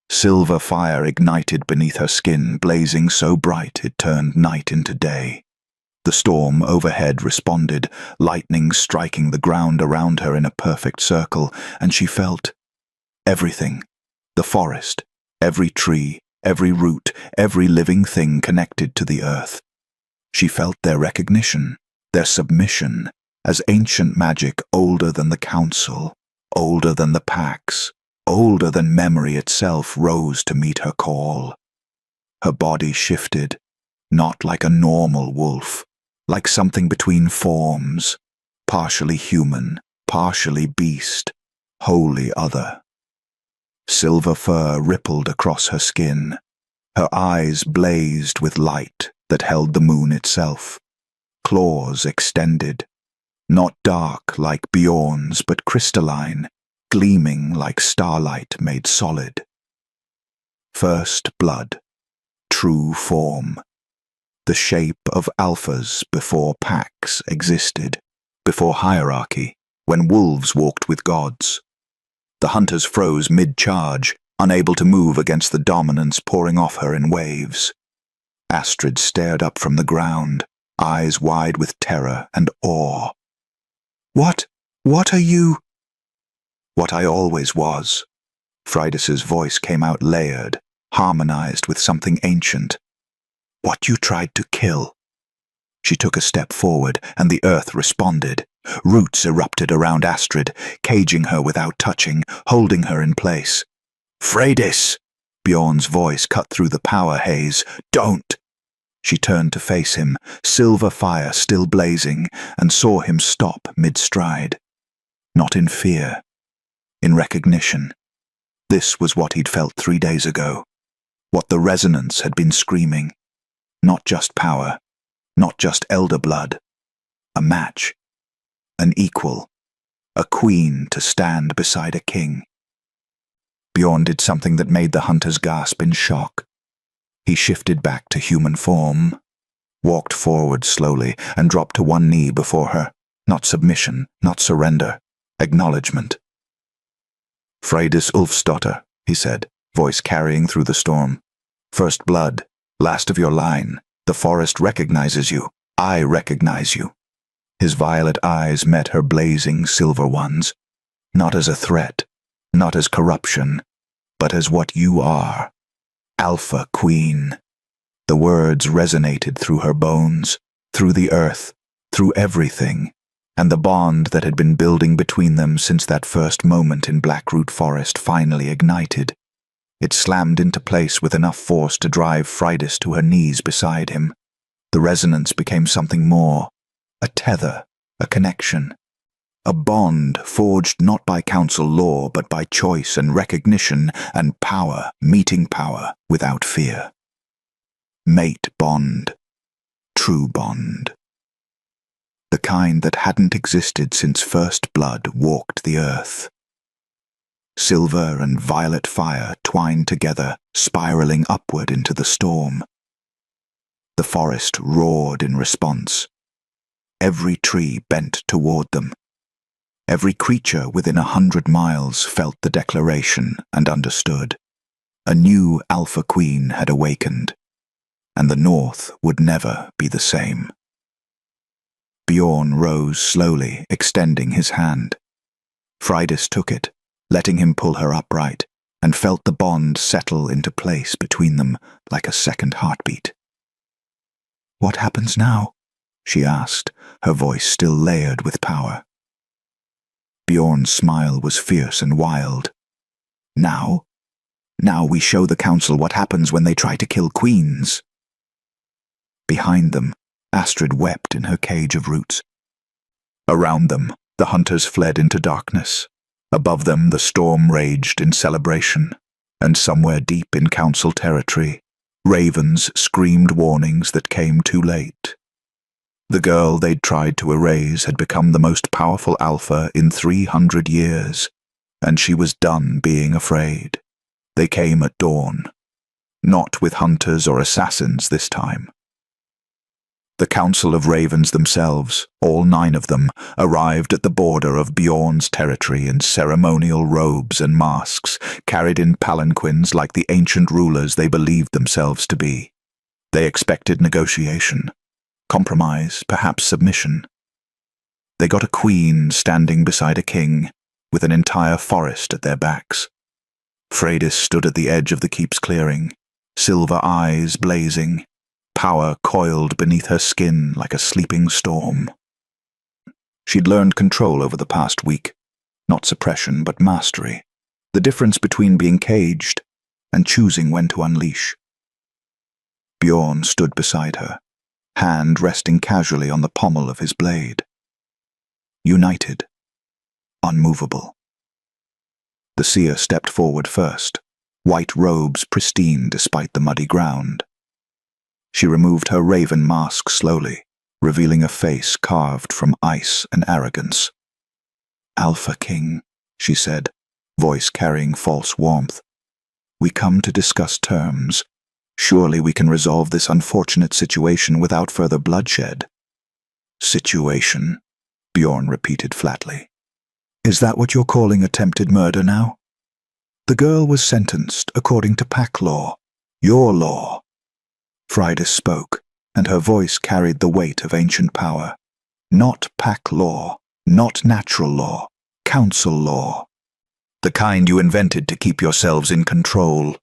Silver fire ignited beneath her skin, blazing so bright it turned night into day. The storm overhead responded, lightning striking the ground around her in a perfect circle, and she felt everything. The forest, every tree, every root, every living thing connected to the earth. She felt their recognition, their submission, as ancient magic older than the Council, older than the packs, older than memory itself rose to meet her call. Her body shifted, not like a normal wolf, like something between forms, partially human, partially beast, wholly other. Silver fur rippled across her skin. Her eyes blazed with light that held the moon itself. Claws extended, not dark like Bjorn's, but crystalline, gleaming like starlight made solid. First blood, true form. The shape of alphas before packs existed, before hierarchy, when wolves walked with gods. The hunters froze mid-charge, unable to move against the dominance pouring off her in waves. Astrid stared up from the ground, eyes wide with terror and awe. What are you?" "What I always was." Fridas's voice came out layered, harmonized with something ancient. "What you tried to kill." She took a step forward, and the earth responded. Roots erupted around Astrid, caging her without touching, holding her in place. "Freydis!" Bjorn's voice cut through the power haze. "Don't!" She turned to face him, silver fire still blazing, and saw him stop mid-stride. Not in fear, in recognition. This was what he'd felt 3 days ago, what the resonance had been screaming. Not just power, not just elder blood. A match, an equal, a queen to stand beside a king. Bjorn did something that made the hunters gasp in shock. He shifted back to human form, walked forward slowly, and dropped to one knee before her. Not submission, not surrender, acknowledgement. "Freydis Ulfsdotter," he said, voice carrying through the storm. "First blood. Last of your line. The forest recognizes you. I recognize you." His violet eyes met her blazing silver ones. Not as a threat, not as corruption, but as what you are. Alpha Queen. The words resonated through her bones, through the earth, through everything, and the bond that had been building between them since that first moment in Blackroot Forest finally ignited. It slammed into place with enough force to drive Freydis to her knees beside him. The resonance became something more, a tether, a connection, a bond forged not by council law but by choice and recognition and power meeting power without fear. Mate bond, true bond. The kind that hadn't existed since first blood walked the earth. Silver and violet fire twined together, spiraling upward into the storm. The forest roared in response. Every tree bent toward them. Every creature within 100 miles felt the declaration and understood. A new Alpha Queen had awakened, and the North would never be the same. Bjorn rose slowly, extending his hand. Freydis took it, letting him pull her upright, and felt the bond settle into place between them like a second heartbeat. "What happens now?" she asked, her voice still layered with power. Bjorn's smile was fierce and wild. "Now? Now we show the council what happens when they try to kill queens." Behind them, Astrid wept in her cage of roots. Around them, the hunters fled into darkness. Above them, the storm raged in celebration. And somewhere deep in council territory, ravens screamed warnings that came too late. The girl they'd tried to erase had become the most powerful alpha in 300 years, and she was done being afraid. They came at dawn, not with hunters or assassins this time. The Council of Ravens themselves, all 9 of them, arrived at the border of Bjorn's territory in ceremonial robes and masks, carried in palanquins like the ancient rulers they believed themselves to be. They expected negotiation, compromise, perhaps submission. They got a queen standing beside a king, with an entire forest at their backs. Freydis stood at the edge of the keep's clearing, silver eyes blazing, power coiled beneath her skin like a sleeping storm. She'd learned control over the past week, not suppression but mastery, the difference between being caged and choosing when to unleash. Bjorn stood beside her, hand resting casually on the pommel of his blade. United, unmovable. The seer stepped forward first, white robes pristine despite the muddy ground. She removed her raven mask slowly, revealing a face carved from ice and arrogance. "Alpha King," she said, voice carrying false warmth. "We come to discuss terms. Surely we can resolve this unfortunate situation without further bloodshed." "Situation," Bjorn repeated flatly. "Is that what you're calling attempted murder now?" "The girl was sentenced according to pack law. Your law." Freydis spoke, and her voice carried the weight of ancient power. "Not pack law, not natural law, council law. The kind you invented to keep yourselves in control."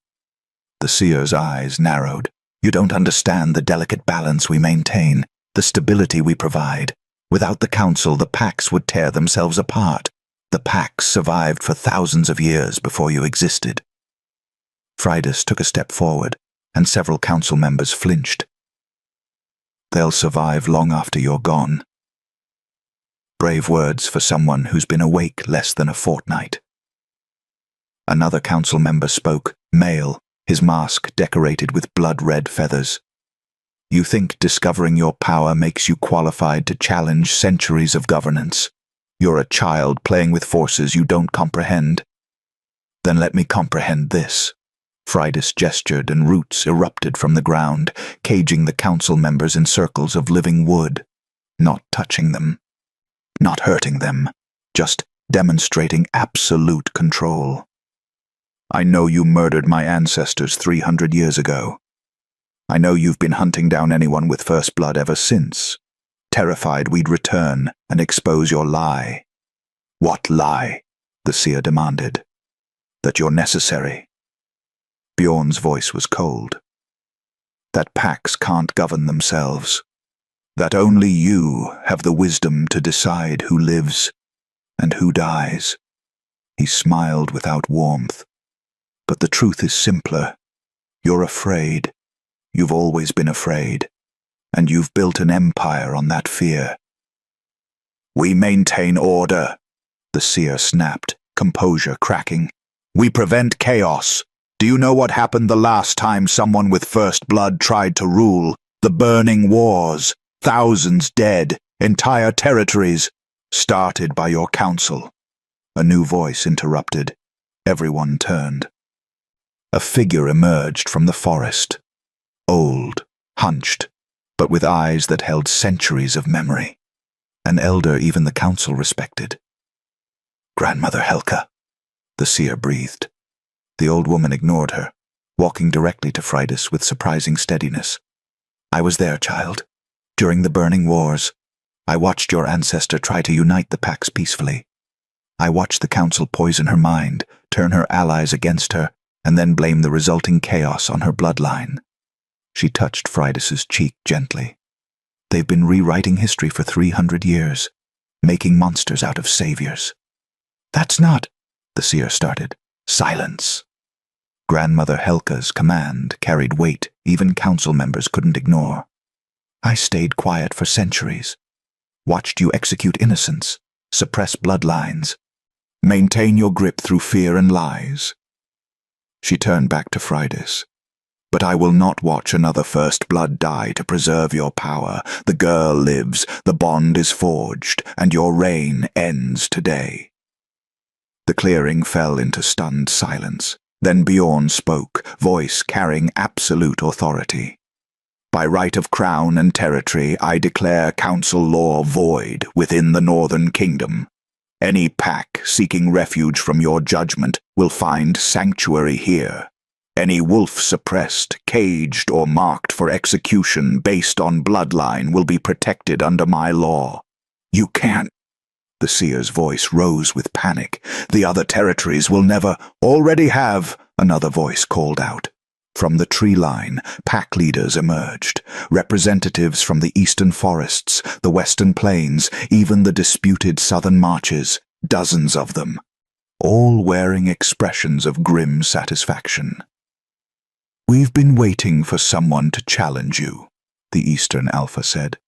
The seer's eyes narrowed. "You don't understand the delicate balance we maintain, the stability we provide. Without the council, the packs would tear themselves apart. The packs survived for thousands of years before you existed." Freydis took a step forward, and several council members flinched. "They'll survive long after you're gone." Brave words for someone who's been awake less than a fortnight. Another council member spoke, male, his mask decorated with blood-red feathers. "You think discovering your power makes you qualified to challenge centuries of governance. You're a child playing with forces you don't comprehend." "Then let me comprehend this." Freydis gestured and roots erupted from the ground, caging the council members in circles of living wood, not touching them, not hurting them, just demonstrating absolute control. "I know you murdered my ancestors 300 years ago. I know you've been hunting down anyone with first blood ever since, terrified we'd return and expose your lie." "What lie?" the seer demanded. "That you're necessary." Bjorn's voice was cold. "That packs can't govern themselves. That only you have the wisdom to decide who lives and who dies." He smiled without warmth. "But the truth is simpler. You're afraid. You've always been afraid. And you've built an empire on that fear." "We maintain order," the seer snapped, composure cracking. "We prevent chaos. Do you know what happened the last time someone with first blood tried to rule? The burning wars, thousands dead, entire territories, started by your council." A new voice interrupted. Everyone turned. A figure emerged from the forest, old, hunched, but with eyes that held centuries of memory. An elder even the council respected. "Grandmother Helka," the seer breathed. The old woman ignored her, walking directly to Freydis with surprising steadiness. "I was there, child. During the burning wars, I watched your ancestor try to unite the packs peacefully. I watched the council poison her mind, turn her allies against her, and then blame the resulting chaos on her bloodline." She touched Freydis's cheek gently. "They've been rewriting history for 300 years, making monsters out of saviors." "That's not," the seer started. "Silence." Grandmother Helka's command carried weight even council members couldn't ignore. "I stayed quiet for centuries. Watched you execute innocents, suppress bloodlines, maintain your grip through fear and lies. She turned back to Fridas. But I will not watch another first blood die to preserve your power. The girl lives, the bond is forged, and your reign ends today. The clearing fell into stunned silence. Then Bjorn spoke, voice carrying absolute authority. By right of crown and territory, I declare council law void within the Northern Kingdom. Any pack seeking refuge from your judgment will find sanctuary here. Any wolf suppressed, caged, or marked for execution based on bloodline will be protected under my law. You can't. The seer's voice rose with panic. The other territories will never, already have, another voice called out. From the tree line, pack leaders emerged, representatives from the eastern forests, the western plains, even the disputed southern marches, dozens of them, all wearing expressions of grim satisfaction. We've been waiting for someone to challenge you, the Eastern Alpha said.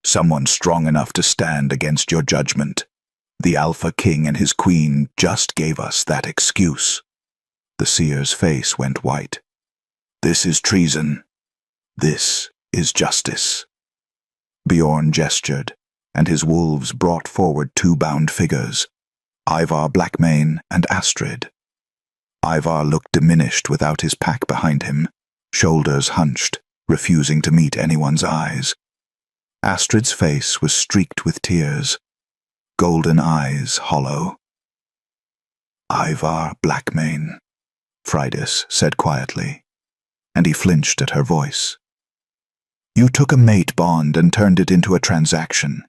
Someone strong enough to stand against your judgment. The Alpha King and his queen just gave us that excuse. The seer's face went white. This is treason. This is justice. Bjorn gestured, and his wolves brought forward two bound figures, Ivar Blackmane and Astrid. Ivar looked diminished without his pack behind him, shoulders hunched, refusing to meet anyone's eyes. Astrid's face was streaked with tears, golden eyes hollow. Ivar Blackmane, Fridas said quietly, and he flinched at her voice. You took a mate bond and turned it into a transaction.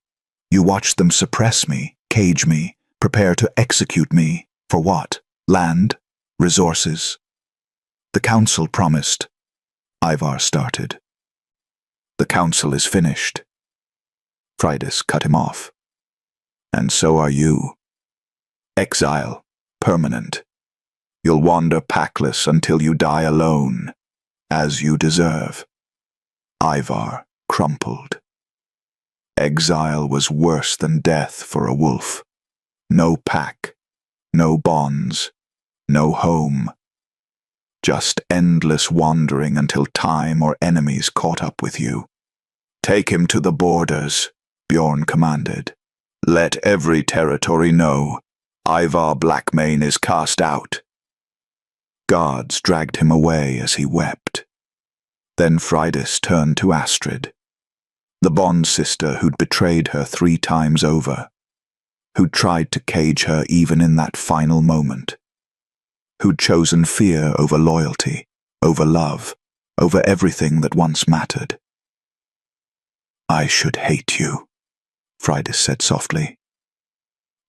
You watched them suppress me, cage me, prepare to execute me. For what? Land? Resources? The council promised. Ivar started. The council is finished. Fridas cut him off. And so are you. Exile, permanent. You'll wander packless until you die alone, as you deserve. Ivar crumpled. Exile was worse than death for a wolf. No pack, no bonds, no home. Just endless wandering until time or enemies caught up with you. Take him to the borders, Bjorn commanded. Let every territory know Ivar Blackmane is cast out. Guards dragged him away as he wept. Then Fridas turned to Astrid, the bond sister who'd betrayed her 3 times over, who'd tried to cage her even in that final moment, who'd chosen fear over loyalty, over love, over everything that once mattered. I should hate you, Fridas said softly.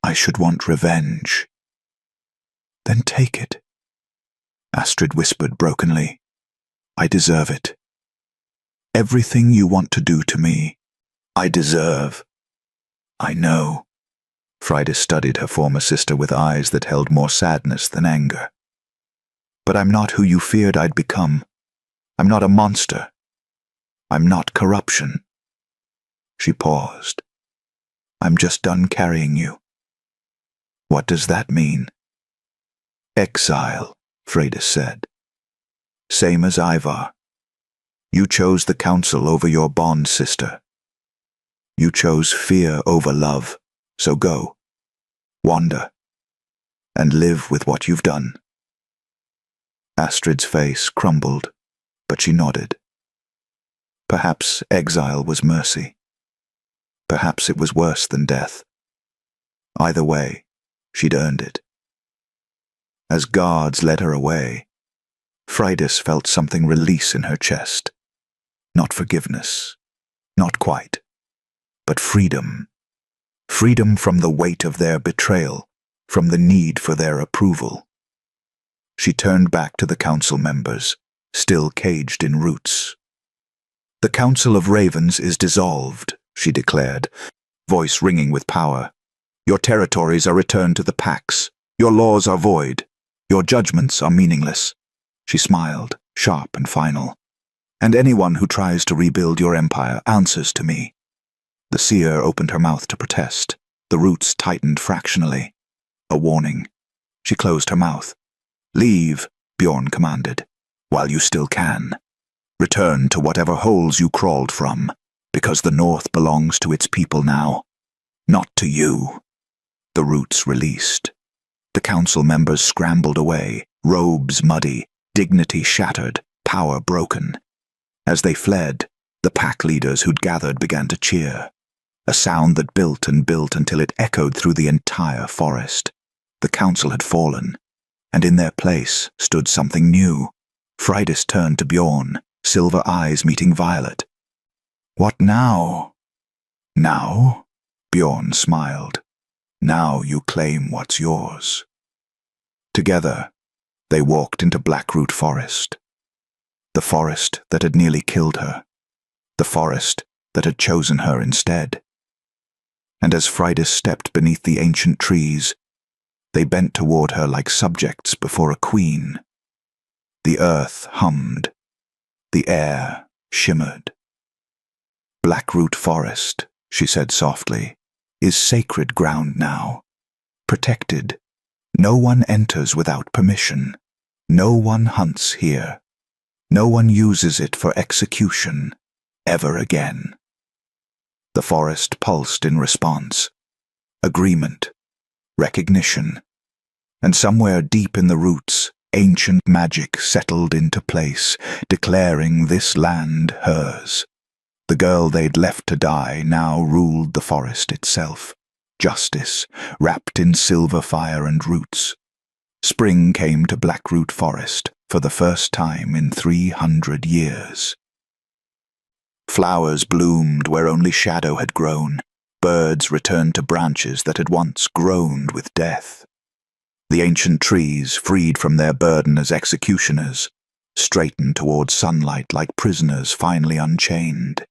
I should want revenge. Then take it, Astrid whispered brokenly. I deserve it. Everything you want to do to me, I deserve. I know. Fridas studied her former sister with eyes that held more sadness than anger. But I'm not who you feared I'd become. I'm not a monster. I'm not corruption. She paused. I'm just done carrying you. What does that mean? Exile, Fridas said. Same as Ivar. You chose the council over your bond sister. You chose fear over love, so go, wander, and live with what you've done. Astrid's face crumbled, but she nodded. Perhaps exile was mercy. Perhaps it was worse than death. Either way, she'd earned it. As guards led her away, Fridas felt something release in her chest. Not forgiveness, not quite, but freedom. Freedom from the weight of their betrayal, from the need for their approval. She turned back to the council members, still caged in roots. The Council of Ravens is dissolved, she declared, voice ringing with power. Your territories are returned to the packs. Your laws are void. Your judgments are meaningless. She smiled, sharp and final. And anyone who tries to rebuild your empire answers to me. The seer opened her mouth to protest. The roots tightened fractionally. A warning. She closed her mouth. Leave, Bjorn commanded. While you still can. Return to whatever holes you crawled from, because the North belongs to its people now. Not to you. The roots released. The council members scrambled away, robes muddy, dignity shattered, power broken. As they fled, the pack leaders who'd gathered began to cheer. A sound that built and built until it echoed through the entire forest. The council had fallen, and in their place stood something new. Freydis turned to Bjorn, silver eyes meeting violet. What now? Now? Bjorn smiled. Now you claim what's yours. Together, they walked into Blackroot Forest. The forest that had nearly killed her. The forest that had chosen her instead. And as Freydis stepped beneath the ancient trees, they bent toward her like subjects before a queen. The earth hummed. The air shimmered. Blackroot Forest, she said softly, is sacred ground now. Protected. No one enters without permission. No one hunts here. No one uses it for execution, ever again. The forest pulsed in response. Agreement. Recognition. And somewhere deep in the roots, ancient magic settled into place, declaring this land hers. The girl they'd left to die now ruled the forest itself. Justice, wrapped in silver fire and roots. Spring came to Blackroot Forest for the first time in 300 years. Flowers bloomed where only shadow had grown. Birds returned to branches that had once groaned with death. The ancient trees, freed from their burden as executioners, straightened toward sunlight like prisoners finally unchained.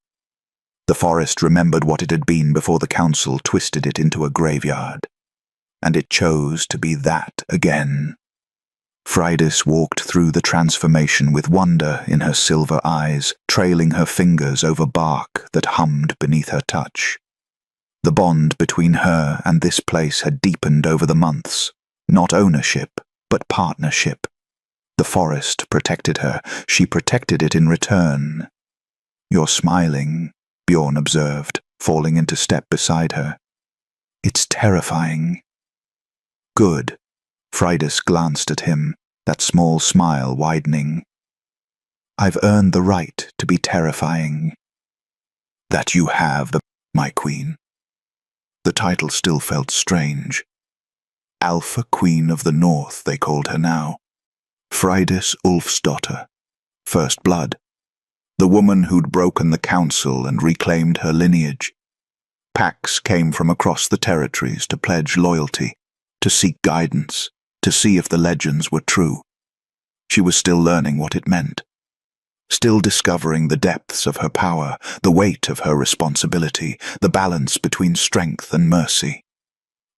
The forest remembered what it had been before the council twisted it into a graveyard, and it chose to be that again. Freydis walked through the transformation with wonder in her silver eyes, trailing her fingers over bark that hummed beneath her touch. The bond between her and this place had deepened over the months, not ownership, but partnership. The forest protected her, she protected it in return. You're smiling, Bjorn observed, falling into step beside her. It's terrifying. Good. Freydis glanced at him, that small smile widening. I've earned the right to be terrifying. That you have, my queen. The title still felt strange. Alpha Queen of the North, they called her now. Freydis Ulfsdottir, First Blood. The woman who'd broken the council and reclaimed her lineage. Packs came from across the territories to pledge loyalty, to seek guidance, to see if the legends were true. She was still learning what it meant. Still discovering the depths of her power, the weight of her responsibility, the balance between strength and mercy.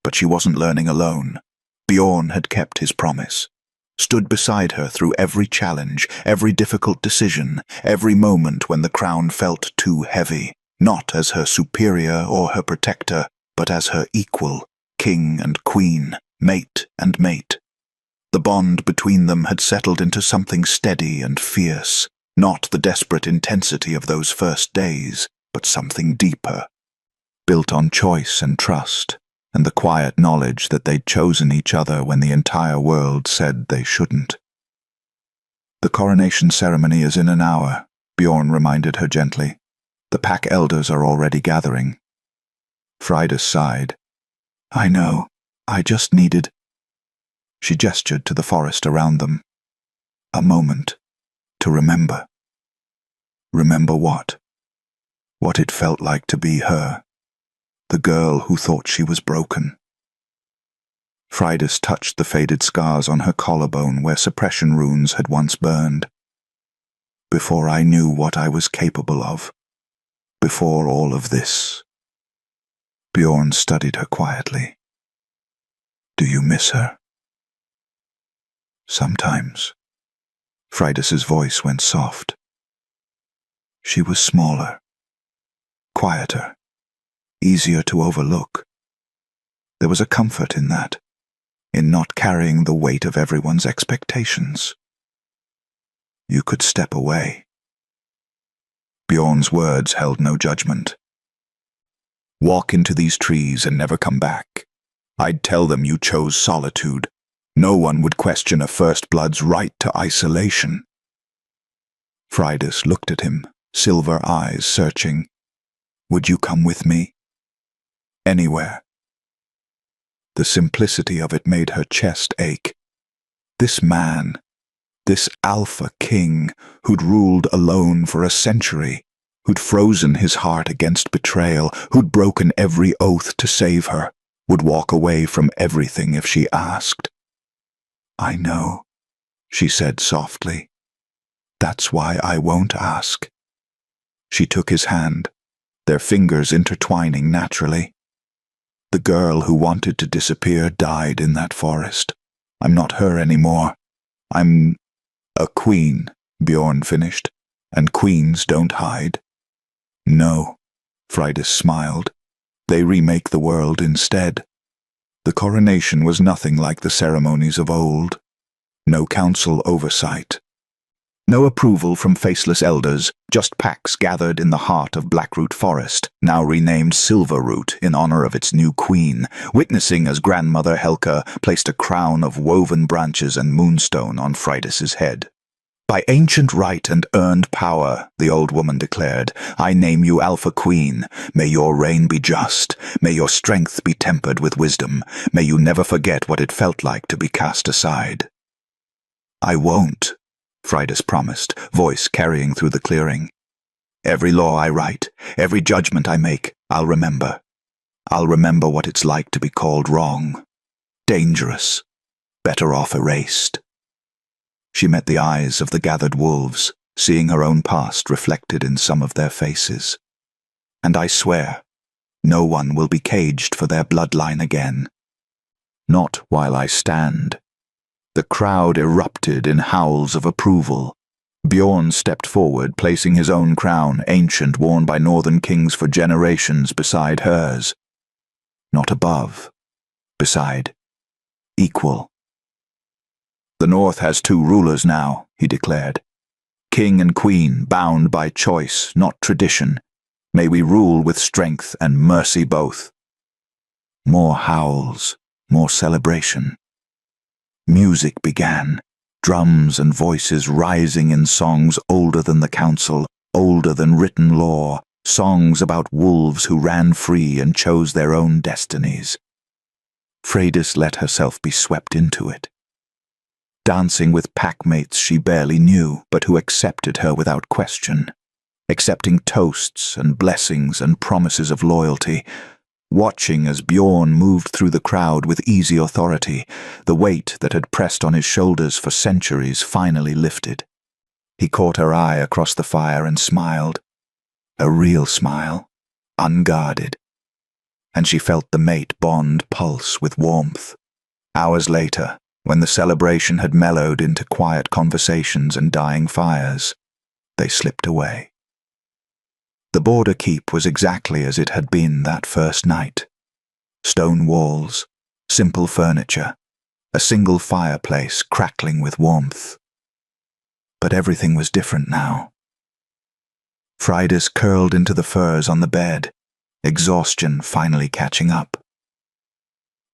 But she wasn't learning alone. Bjorn had kept his promise. Stood beside her through every challenge, every difficult decision, every moment when the crown felt too heavy, not as her superior or her protector, but as her equal, king and queen, mate and mate. The bond between them had settled into something steady and fierce, not the desperate intensity of those first days, but something deeper, built on choice and trust, and the quiet knowledge that they'd chosen each other when the entire world said they shouldn't. The coronation ceremony is in an hour, Bjorn reminded her gently. The pack elders are already gathering. Freydis sighed. I know, I just needed... She gestured to the forest around them. A moment, to remember. Remember what? What it felt like to be her. The girl who thought she was broken. Freydis touched the faded scars on her collarbone where suppression runes had once burned. Before I knew what I was capable of. Before all of this. Bjorn studied her quietly. Do you miss her? Sometimes. Freydis's voice went soft. She was smaller. Quieter. Easier to overlook. There was a comfort in that, in not carrying the weight of everyone's expectations. You could step away. Bjorn's words held no judgment. Walk into these trees and never come back. I'd tell them you chose solitude. No one would question a First Blood's right to isolation. Freydis looked at him, silver eyes searching. Would you come with me? Anywhere. The simplicity of it made her chest ache. This man, this alpha king, who'd ruled alone for a century, who'd frozen his heart against betrayal, who'd broken every oath to save her, would walk away from everything if she asked. I know, she said softly. That's why I won't ask. She took his hand, their fingers intertwining naturally. The girl who wanted to disappear died in that forest. I'm not her anymore. I'm a queen, Bjorn finished, and queens don't hide. No, Freydis smiled. They remake the world instead. The coronation was nothing like the ceremonies of old. No council oversight. No approval from faceless elders, just packs gathered in the heart of Blackroot Forest, now renamed Silverroot in honor of its new queen, witnessing as Grandmother Helka placed a crown of woven branches and moonstone on Freydis's head. By ancient right and earned power, the old woman declared, I name you Alpha Queen. May your reign be just. May your strength be tempered with wisdom. May you never forget what it felt like to be cast aside. I won't, Freydis promised, voice carrying through the clearing. Every law I write, every judgment I make, I'll remember. I'll remember what it's like to be called wrong. Dangerous. Better off erased. She met the eyes of the gathered wolves, seeing her own past reflected in some of their faces. And I swear, no one will be caged for their bloodline again. Not while I stand. The crowd erupted in howls of approval. Bjorn stepped forward, placing his own crown, ancient, worn by northern kings for generations, beside hers. Not above. Beside. Equal. The North has two rulers now, he declared. King and queen, bound by choice, not tradition. May we rule with strength and mercy both. More howls, more celebration. Music began, drums and voices rising in songs older than the council, older than written law, songs about wolves who ran free and chose their own destinies. Freydis let herself be swept into it. Dancing with packmates she barely knew, but who accepted her without question, accepting toasts and blessings and promises of loyalty, watching as Bjorn moved through the crowd with easy authority, the weight that had pressed on his shoulders for centuries finally lifted. He caught her eye across the fire and smiled. A real smile, unguarded. And she felt the mate bond pulse with warmth. Hours later, when the celebration had mellowed into quiet conversations and dying fires, they slipped away. The border keep was exactly as it had been that first night. Stone walls, simple furniture, a single fireplace crackling with warmth. But everything was different now. Freydis curled into the furs on the bed, exhaustion finally catching up.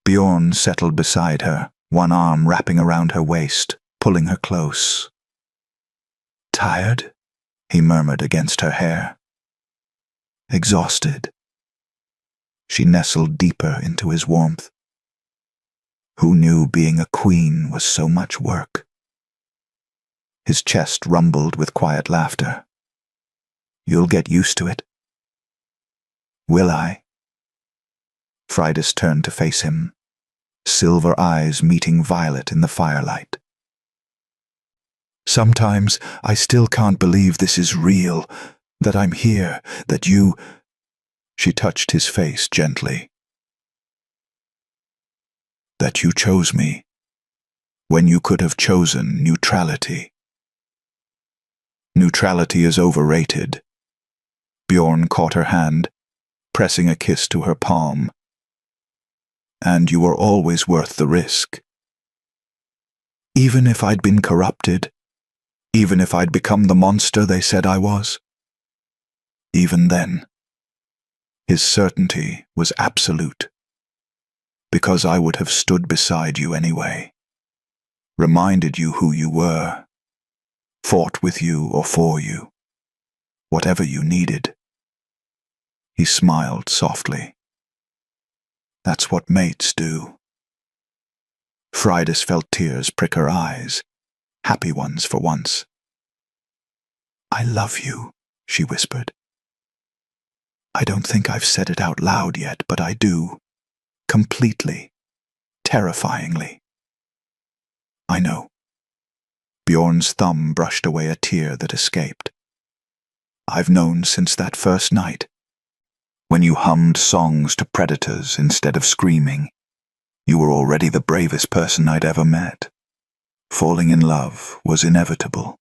Bjorn settled beside her, one arm wrapping around her waist, pulling her close. Tired? He murmured against her hair. Exhausted. She nestled deeper into his warmth. Who knew being a queen was so much work? His chest rumbled with quiet laughter. You'll get used to it. Will I? Freydis turned to face him, silver eyes meeting violet in the firelight. Sometimes I still can't believe this is real, that I'm here, that you... She touched his face gently. That you chose me, when you could have chosen neutrality. Neutrality is overrated. Bjorn caught her hand, pressing a kiss to her palm. And you were always worth the risk. Even if I'd been corrupted, even if I'd become the monster they said I was. Even then, his certainty was absolute, because I would have stood beside you anyway, reminded you who you were, fought with you or for you, whatever you needed. He smiled softly. That's what mates do. Fridas felt tears prick her eyes, happy ones for once. I love you, she whispered. I don't think I've said it out loud yet, but I do. Completely. Terrifyingly. I know. Bjorn's thumb brushed away a tear that escaped. I've known since that first night, when you hummed songs to predators instead of screaming. You were already the bravest person I'd ever met. Falling in love was inevitable.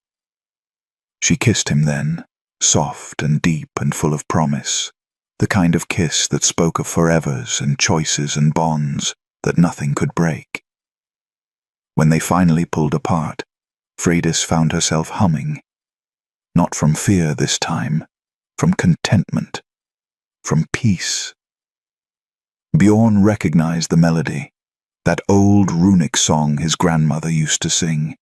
She kissed him then, soft and deep and full of promise, the kind of kiss that spoke of forevers and choices and bonds that nothing could break. When they finally pulled apart, Freydis found herself humming. Not from fear this time, from contentment, from peace. Bjorn recognized the melody, that old runic song his grandmother used to sing.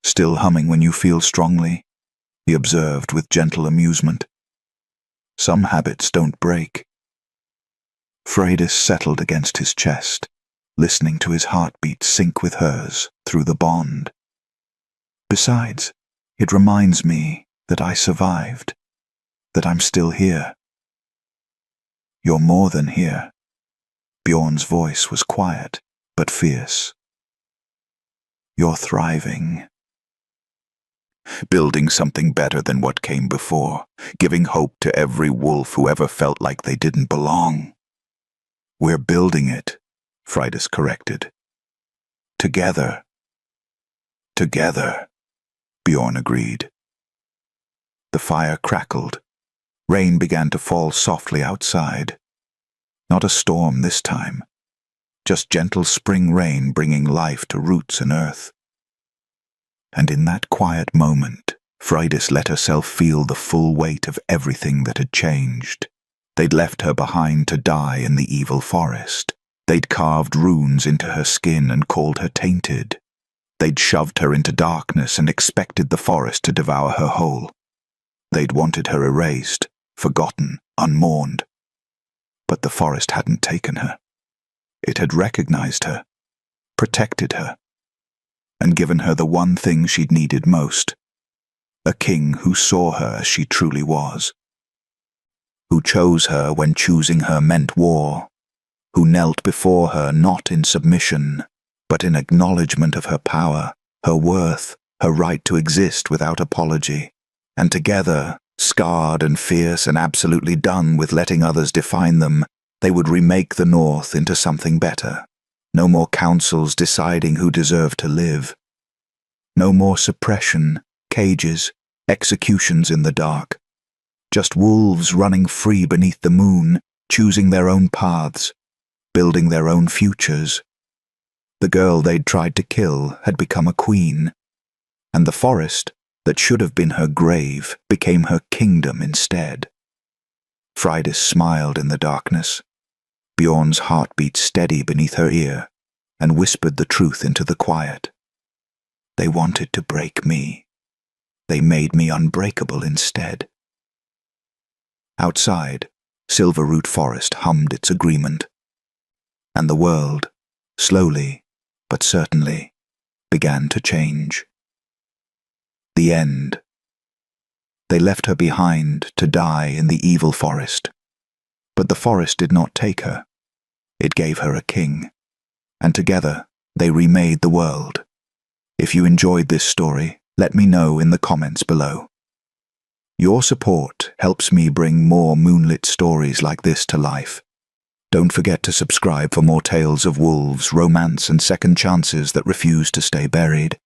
Still humming when you feel strongly, he observed with gentle amusement. Some habits don't break. Freydis settled against his chest, listening to his heartbeat sync with hers through the bond. Besides, it reminds me that I survived, that I'm still here. You're more than here. Bjorn's voice was quiet, but fierce. You're thriving. Building something better than what came before, giving hope to every wolf who ever felt like they didn't belong. We're building it, Freydis corrected. Together. Together, Bjorn agreed. The fire crackled. Rain began to fall softly outside. Not a storm this time, just gentle spring rain bringing life to roots and earth. And in that quiet moment, Freydis let herself feel the full weight of everything that had changed. They'd left her behind to die in the evil forest. They'd carved runes into her skin and called her tainted. They'd shoved her into darkness and expected the forest to devour her whole. They'd wanted her erased, forgotten, unmourned. But the forest hadn't taken her. It had recognized her, protected her, and given her the one thing she'd needed most. A king who saw her as she truly was. Who chose her when choosing her meant war. Who knelt before her not in submission, but in acknowledgement of her power, her worth, her right to exist without apology. And together, scarred and fierce and absolutely done with letting others define them, they would remake the North into something better. No more councils deciding who deserved to live. No more suppression, cages, executions in the dark. Just wolves running free beneath the moon, choosing their own paths, building their own futures. The girl they'd tried to kill had become a queen, and the forest that should have been her grave became her kingdom instead. Freydis smiled in the darkness, Bjorn's heartbeat steady beneath her ear, and whispered the truth into the quiet. They wanted to break me. They made me unbreakable instead. Outside, Silverroot Forest hummed its agreement, and the world, slowly but certainly, began to change. The end. They left her behind to die in the evil forest. But the forest did not take her. It gave her a king. And together, they remade the world. If you enjoyed this story, let me know in the comments below. Your support helps me bring more moonlit stories like this to life. Don't forget to subscribe for more tales of wolves, romance, and second chances that refuse to stay buried.